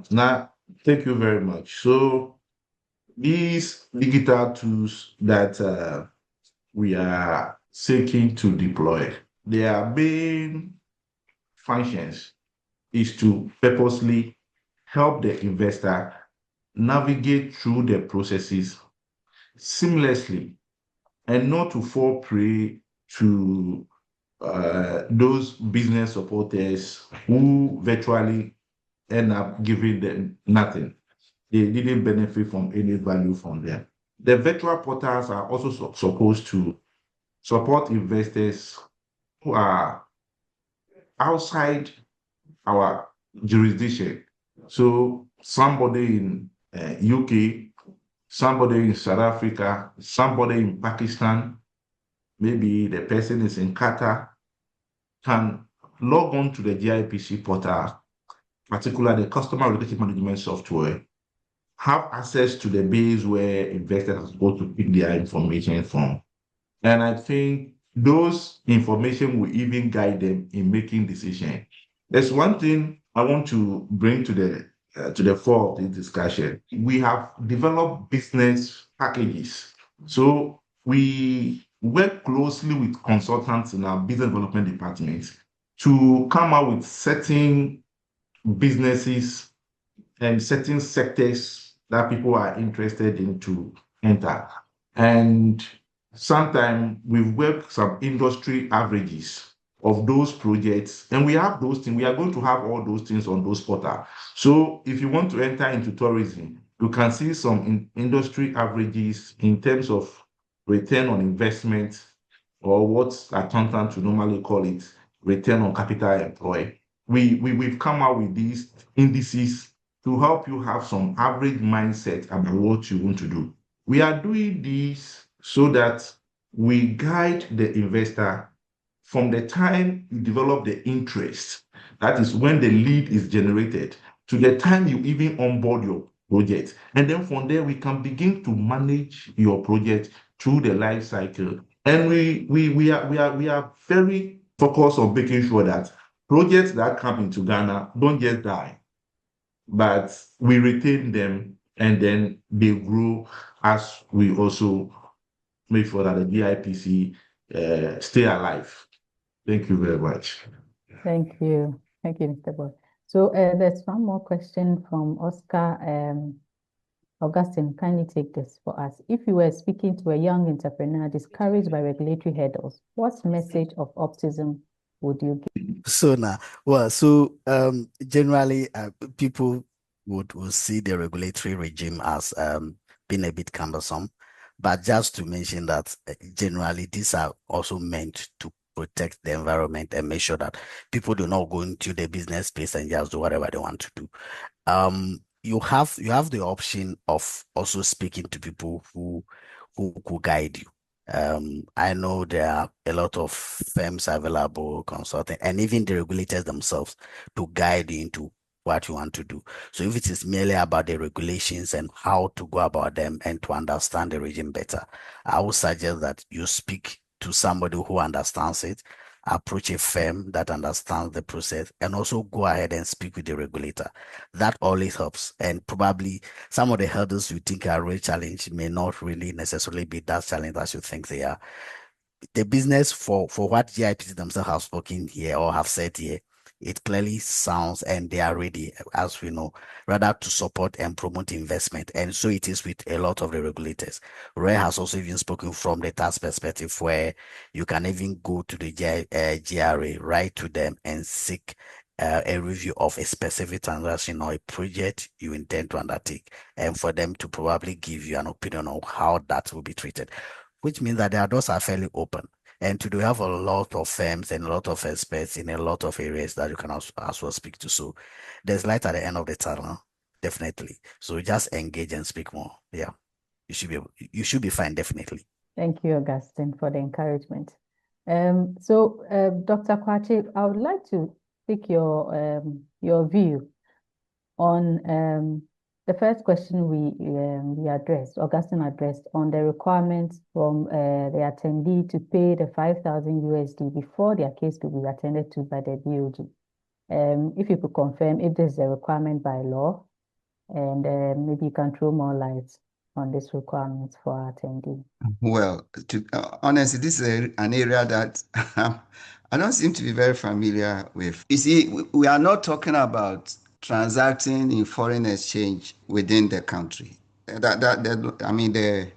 now thank you very much. So these digital tools that we are seeking to deploy, their main functions is to purposely help the investor navigate through the processes seamlessly and not to fall prey to those business supporters who virtually end up giving them nothing. They didn't benefit from any value from them. The virtual portals are also supposed to support investors who are outside our jurisdiction. So somebody in UK, somebody in South Africa, somebody in Pakistan, maybe the person is in Qatar, can log on to the GIPC portal, particularly the customer relationship management software, have access to the base where investors go to pick their information from. And I think those information will even guide them in making decisions. There's one thing I want to bring to the fore of this discussion. We have developed business packages. So we work closely with consultants in our business development department to come up with certain businesses and certain sectors that people are interested in to enter. And sometimes we've worked some industry averages of those projects, and we have those things. We are going to have all those things on those portals. So if you want to enter into tourism, you can see some industry averages in terms of return on investment, or what accountants would normally call it return on capital employed. We've come out with these indices to help you have some average mindset about what you want to do. We are doing this so that we guide the investor from the time you develop the interest, that is when the lead is generated, to the time you even onboard your project. And then from there, we can begin to manage your project through the life cycle. And we are very focused on making sure that projects that come into Ghana don't just die, but we retain them and then they grow as we also make sure that the GIPC stay alive. Thank you very much. Thank you. Thank you, Mr. Boy. So there's one more question from Oscar. Augustine, kindly take this for us. If you were speaking to a young entrepreneur discouraged by regulatory hurdles, what message of optimism would you give? So now, generally, people would see the regulatory regime as being a bit cumbersome, but just to mention that generally these are also meant to protect the environment and make sure that people do not go into the business space and just do whatever they want to do. You have the option of also speaking to people who could guide you. I know there are a lot of firms available, consulting, and even the regulators themselves to guide you into what you want to do. So if it is merely about the regulations and how to go about them and to understand the regime better, I would suggest that you speak to somebody who understands it, approach a firm that understands the process, and also go ahead and speak with the regulator. That always helps. And probably some of the hurdles you think are really challenging may not really necessarily be that challenging as you think they are. The business for what GIPC themselves have spoken here or have said here, it clearly sounds, and they are ready, as we know, rather to support and promote investment. And so it is with a lot of the regulators. Roy has also even spoken from the tax perspective, where you can even go to the GRA, write to them and seek a review of a specific transaction or a project you intend to undertake, and for them to probably give you an opinion on how that will be treated, which means that their doors are fairly open. And to have a lot of firms and a lot of experts in a lot of areas that you can also speak to. So there's light at the end of the tunnel, definitely. So just engage and speak more. Yeah, you should be fine, definitely. Thank you, Augustine, for the encouragement. Dr. Kwache, I would like to take your view on the first question we addressed, Augustine addressed, on the requirements from the attendee to pay the 5,000 USD before their case could be attended to by the BOD. If you could confirm if this is a requirement by law, and maybe you can throw more light on this requirement for our attendee. Well, honestly, this is an area that I don't seem to be very familiar with. You see, we are not talking about transacting in foreign exchange within the country. I mean, the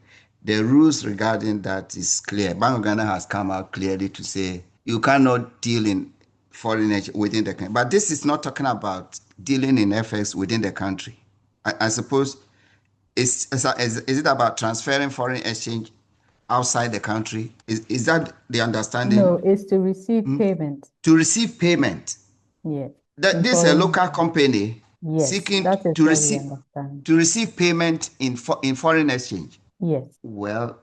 rules regarding that is clear. Bank of Ghana has come out clearly to say you cannot deal in foreign exchange within the country. But this is not talking about dealing in FX within the country. I suppose is it about transferring foreign exchange outside the country? Is that the understanding? No, it's to receive payment. To receive payment. Yes. This is a local company seeking that is to what we receive understand. payment in foreign exchange. Yes. Well,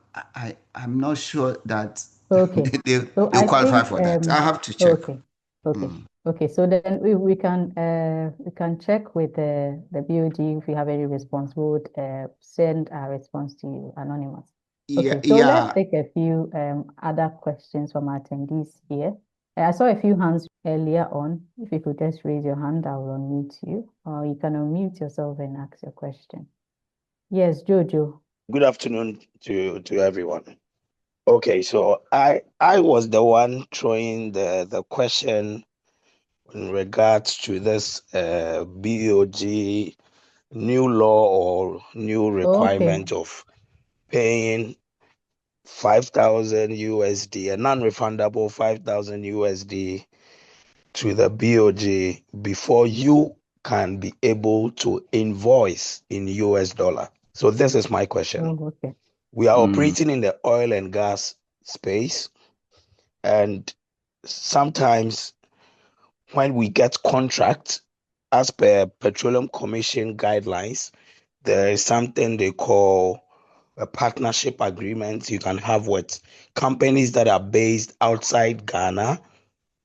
I'm not sure that Okay. they So I qualify think, for that. I have to check. Okay. So then we can check with the BOG if we have any response. We would send our response to you anonymous. Okay. So let's take a few other questions from our attendees here. I saw a few hands earlier on. If you could just raise your hand, I will unmute you, or you can unmute yourself and ask your question. Yes, Jojo. Good afternoon to everyone. Okay, so I was the one throwing the question in regards to this BOG new law or new requirement of paying 5,000 USD, a non-refundable 5,000 USD to the BOG before you can be able to invoice in US dollar. So this is my question. We are operating in the oil and gas space, and sometimes when we get contracts, as per Petroleum Commission guidelines, there is something they call a partnership agreement you can have with companies that are based outside Ghana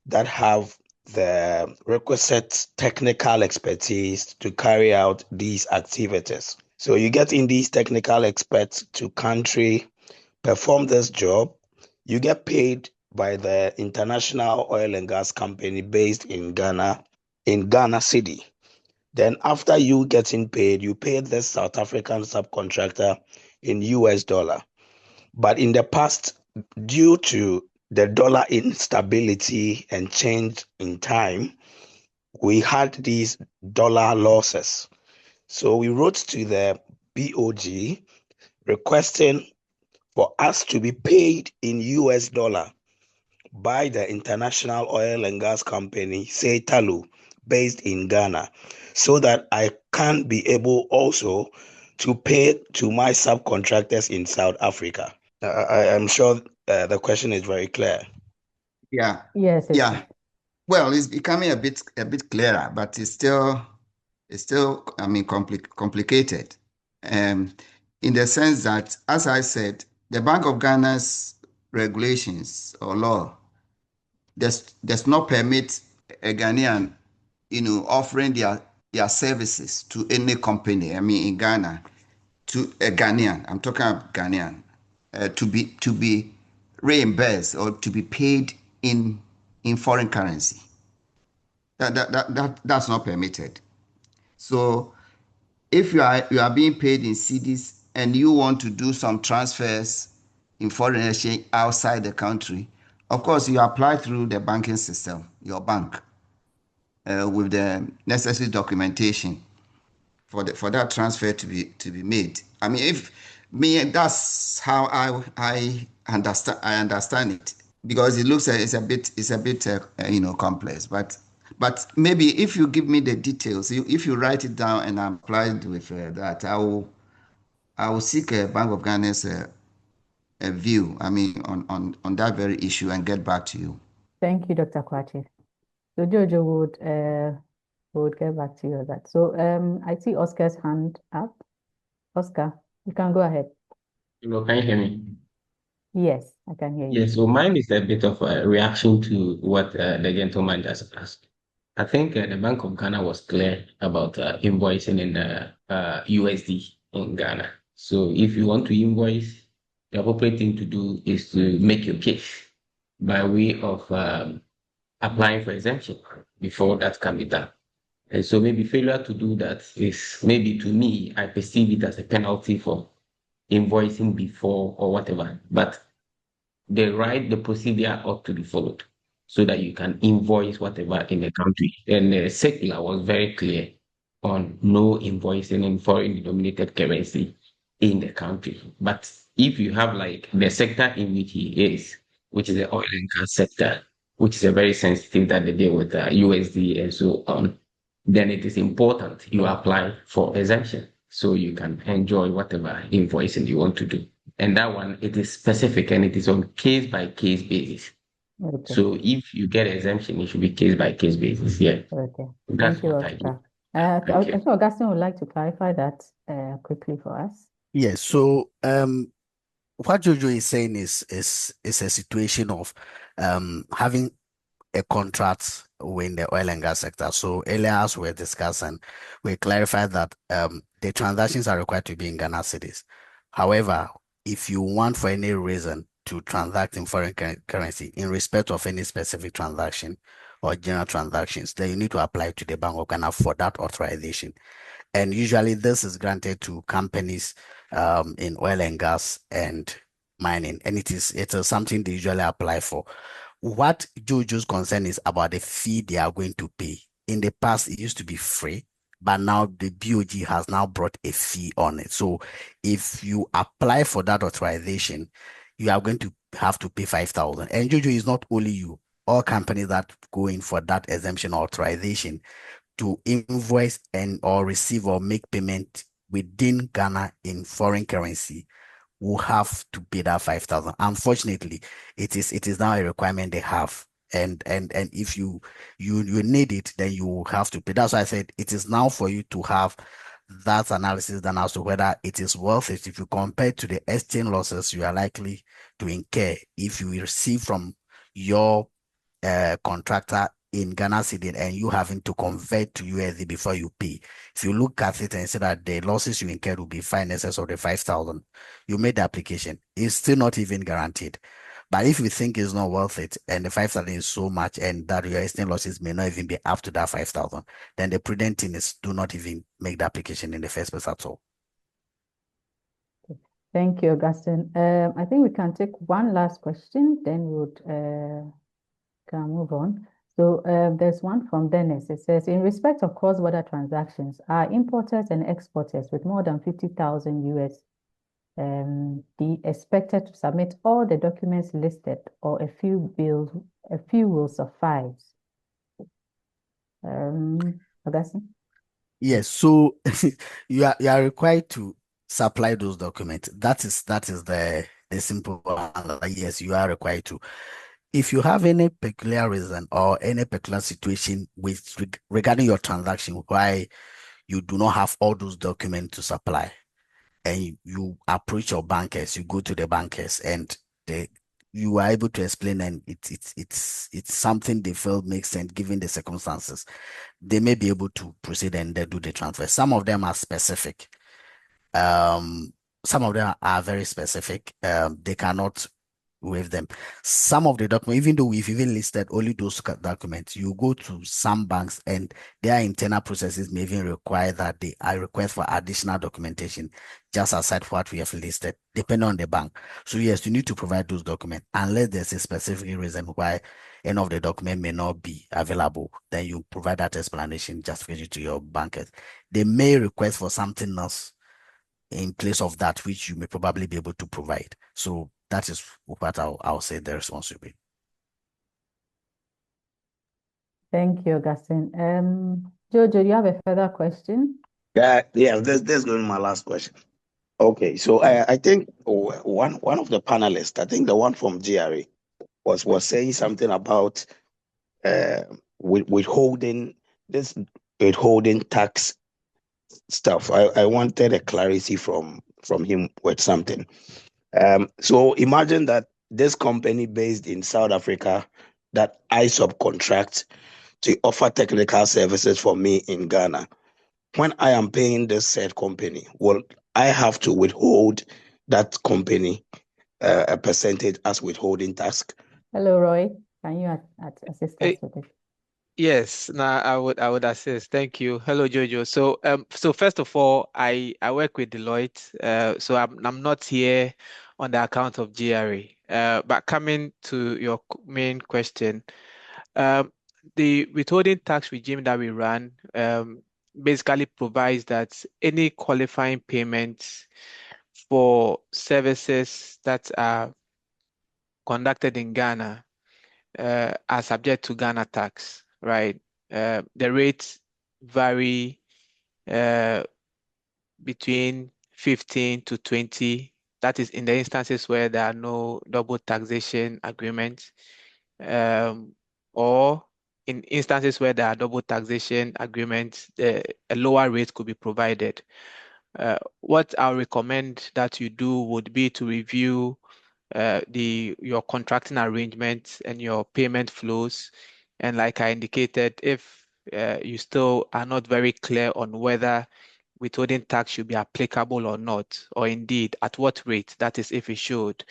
that have the requisite technical expertise to carry out these activities. So you get in these technical experts to country, perform this job, you get paid by the international oil and gas company based in Ghana City. Then after you getting paid, you pay the South African subcontractor in US dollar. But in the past, due to the dollar instability and change in time, we had these dollar losses. So we wrote to the BOG requesting for us to be paid in US dollar by the international oil and gas company, say Talu, based in Ghana, so that I can be able also to pay to my subcontractors in South Africa. I am sure the question is very clear. Yeah. Yes. Yeah. Well, it's becoming a bit clearer, but it's still I mean complicated. In the sense that, as I said, the Bank of Ghana's regulations or law does not permit a Ghanaian, offering their services to any company. I mean, in Ghana, to a Ghanaian, I'm talking about Ghanaian, to be reimbursed or to be paid in foreign currency. That's not permitted. So if you are being paid in cedis and you want to do some transfers in foreign exchange outside the country, of course you apply through the banking system, your bank, with the necessary documentation for that transfer to be made. I mean, that's how I understand it, because it looks it's a bit complex, but maybe if you give me the details, if you write it down and I'm applied with that, I will seek a Bank of Ghana's a view, I mean, on that very issue and get back to you. Thank you, Dr. Kwachi. So Jojo would get back to you on that. So I see Oscar's hand up. Oscar, you can go ahead. Can you hear me? Yes, I can hear you. Yes, so mine is a bit of a reaction to what the gentleman just asked. I think the Bank of Ghana was clear about invoicing in USD in Ghana. So if you want to invoice, the appropriate thing to do is to make your case by way of applying for exemption before that can be done. And so maybe failure to do that is, maybe to me, I perceive it as a penalty for invoicing before or whatever. But the procedure ought to be followed so that you can invoice whatever in the country. And the circular was very clear on no invoicing in foreign denominated currency in the country. But if you have like the sector in which he is, which is the oil and gas sector, which is a very sensitive that they deal with USD and so on, then it is important you apply for exemption so you can enjoy whatever invoicing you want to do. And that one, it is specific and it is on case by case basis. Okay. So if you get exemption, it should be case by case basis. Yeah. Okay. That's Thank you, what I do. Oscar. Thank I you. think Augustine would like to clarify that quickly for us. Yes. So what Jojo is saying is a situation of having a contract with the oil and gas sector. So earlier, as we were discussing, we clarified that the transactions are required to be in Ghana cedis. However, if you want for any reason to transact in foreign currency in respect of any specific transaction or general transactions, then you need to apply to the Bank of Ghana for that authorization. And usually this is granted to companies in oil and gas and mining, and it is something they usually apply for. What Jojo's concern is about the fee they are going to pay. In the past, it used to be free, but now the BOG has now brought a fee on it. So if you apply for that authorization, you are going to have to pay 5,000. And Jojo is not only you, all companies that go in for that exemption authorization to invoice and or receive or make payment within Ghana in foreign currency will have to pay that 5,000. Unfortunately, it is now a requirement they have. And if you need it, then you will have to pay. That's why I said it is now for you to have that analysis done as to whether it is worth it. If you compare to the exchange losses you are likely to incur if you receive from your contractor in Ghana cedi and you having to convert to USD before you pay. If you look at it and say that the losses you incurred will be far in excess of the 5,000, you made the application. It's still not even guaranteed. But if you think it's not worth it and the 5,000 is so much and that your exchange losses may not even be up to that 5,000, then the prudent thing is do not even make the application in the first place at all. Thank you, Augustine. I think we can take one last question, then we'll can move on. So there's one from Dennis. It says, in respect of cross-border transactions, are importers and exporters with more than 50,000 US be expected to submit all the documents listed, or a few will suffice? Augustine? Yes, so you are required to supply those documents. That is the simple one. Yes, you are required to. If you have any peculiar reason or any peculiar situation with regarding your transaction why you do not have all those documents to supply, and you approach your bankers, you go to the bankers, and you are able to explain, and it's something they feel makes sense given the circumstances, they may be able to proceed and they do the transfer. Some of them are specific. Some of them are very specific. They cannot waive them. Some of the documents, even though we've even listed only those documents, you go to some banks and their internal processes may even require that they are request for additional documentation just aside what we have listed, depending on the bank. So yes, you need to provide those documents unless there's a specific reason why any of the document may not be available. Then you provide that explanation justification to your bankers. They may request for something else in place of that which you may probably be able to provide. So that is what I'll say the response will be. Thank you, Augustine. Jojo, do you have a further question? Yeah, this going to my last question. Okay, so I think one of the panelists, I think the one from GRA, was saying something about withholding tax stuff. I wanted a clarity from him with something. So imagine that this company based in South Africa that I subcontract to offer technical services for me in Ghana. When I am paying this said company, well, I have to withhold that company a percentage as withholding tax. Hello, Roy. Can you assist us with it? Yes, I would assist. Thank you. Hello, Jojo. So first of all, I work with Deloitte. So I'm not here on the account of GRA. But coming to your main question, the withholding tax regime that we run, basically provides that any qualifying payments for services that are conducted in Ghana are subject to Ghana tax, right? The rates vary between 15 to 20. That is in the instances where there are no double taxation agreements, or in instances where there are double taxation agreements, a lower rate could be provided. What I'll recommend that you do would be to review your contracting arrangements and your payment flows. And like I indicated, if you still are not very clear on whether withholding tax should be applicable or not, or indeed at what rate, that is if it should,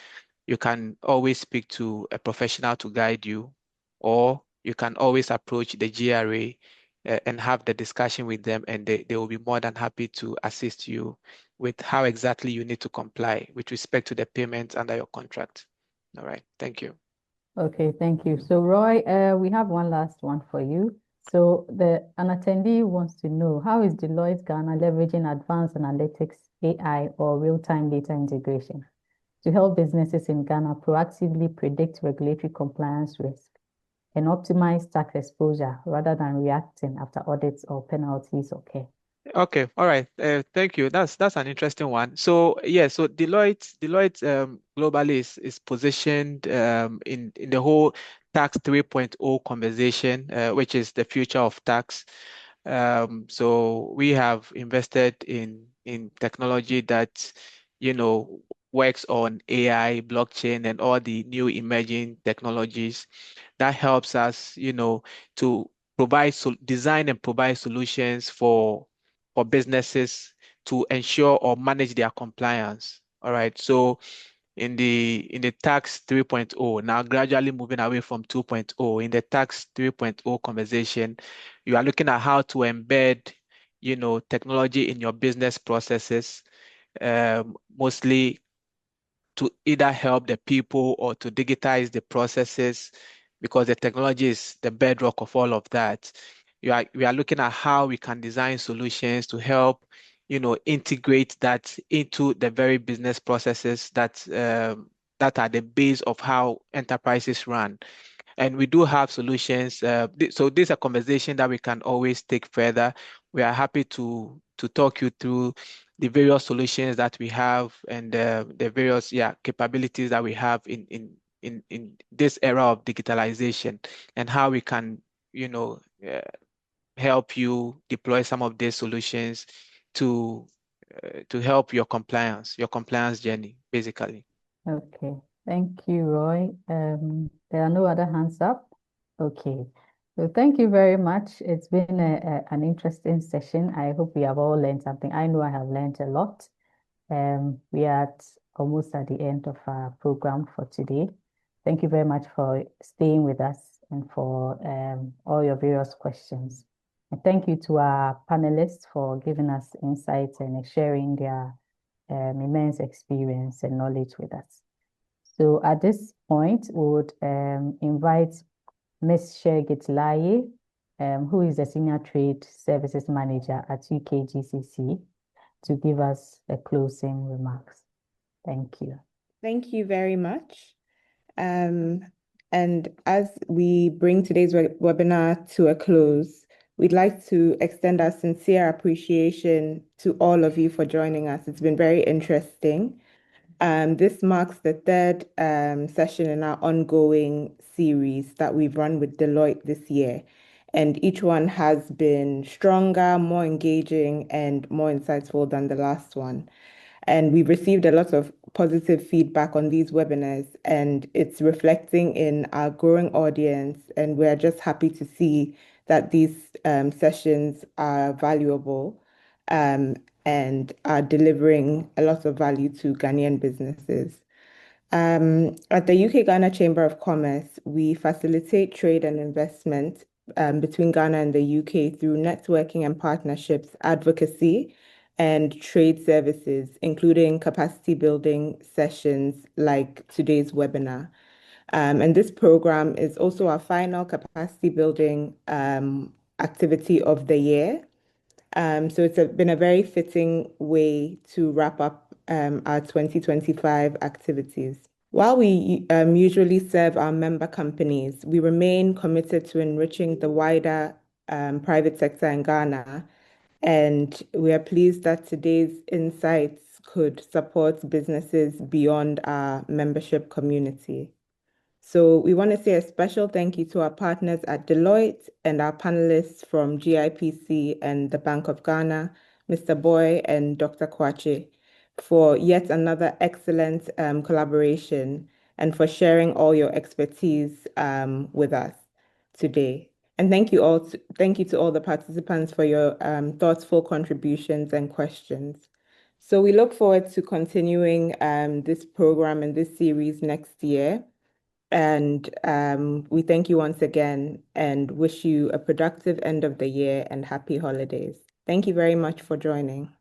you can always speak to a professional to guide you, or you can always approach the GRA and have the discussion with them, and they will be more than happy to assist you with how exactly you need to comply with respect to the payments under your contract. All right, thank you. Okay, thank you. So Roy, we have one last one for you. So an attendee wants to know, how is Deloitte Ghana leveraging advanced analytics, AI, or real-time data integration to help businesses in Ghana proactively predict regulatory compliance risk and optimize tax exposure rather than reacting after audits or penalties occur? Okay, all right. Thank you. That's an interesting one. So yeah, so Deloitte globally is positioned in the whole tax 3.0 conversation, which is the future of tax. So we have invested in technology that, works on AI, blockchain, and all the new emerging technologies that helps us, to design and provide solutions for businesses to ensure or manage their compliance. All right. So in the tax 3.0, now gradually moving away from 2.0, in the tax 3.0 conversation, you are looking at how to embed, technology in your business processes, mostly to either help the people or to digitize the processes, because the technology is the bedrock of all of that. We are looking at how we can design solutions to help, integrate that into the very business processes that are the base of how enterprises run. And we do have solutions. So this is a conversation that we can always take further. We are happy to talk you through the various solutions that we have and the various capabilities that we have in this era of digitalization, and how we can help you deploy some of these solutions to help your compliance journey, basically. Okay, thank you, Roy. There are no other hands up. Okay, so thank you very much. It's been an interesting session. I hope we have all learned something. I know I have learned a lot. We are almost at the end of our program for today. Thank you very much for staying with us and for all your various questions. And thank you to our panelists for giving us insights and sharing their immense experience and knowledge with us. So at this point, we would invite Ms. Shergit Laye, who is the Senior Trade Services Manager at UKGCC, to give us the closing remarks. Thank you. Thank you very much. And as we bring today's webinar to a close, we'd like to extend our sincere appreciation to all of you for joining us. It's been very interesting. This marks the third session in our ongoing series that we've run with Deloitte this year. And each one has been stronger, more engaging, and more insightful than the last one. And we've received a lot of positive feedback on these webinars, and it's reflecting in our growing audience. And we're just happy to see that these sessions are valuable and are delivering a lot of value to Ghanaian businesses. At the UK Ghana Chamber of Commerce, we facilitate trade and investment between Ghana and the UK through networking and partnerships, advocacy, and trade services, including capacity building sessions like today's webinar. And this program is also our final capacity building activity of the year. So it's been a very fitting way to wrap up our 2025 activities. While we usually serve our member companies, we remain committed to enriching the wider private sector in Ghana, and we are pleased that today's insights could support businesses beyond our membership community. So we want to say a special thank you to our partners at Deloitte and our panelists from GIPC and the Bank of Ghana, Mr. Boy and Dr. Kwache, for yet another excellent collaboration and for sharing all your expertise with us today. And thank you to all the participants for your thoughtful contributions and questions. So we look forward to continuing this program and this series next year. And we thank you once again and wish you a productive end of the year and happy holidays. Thank you very much for joining.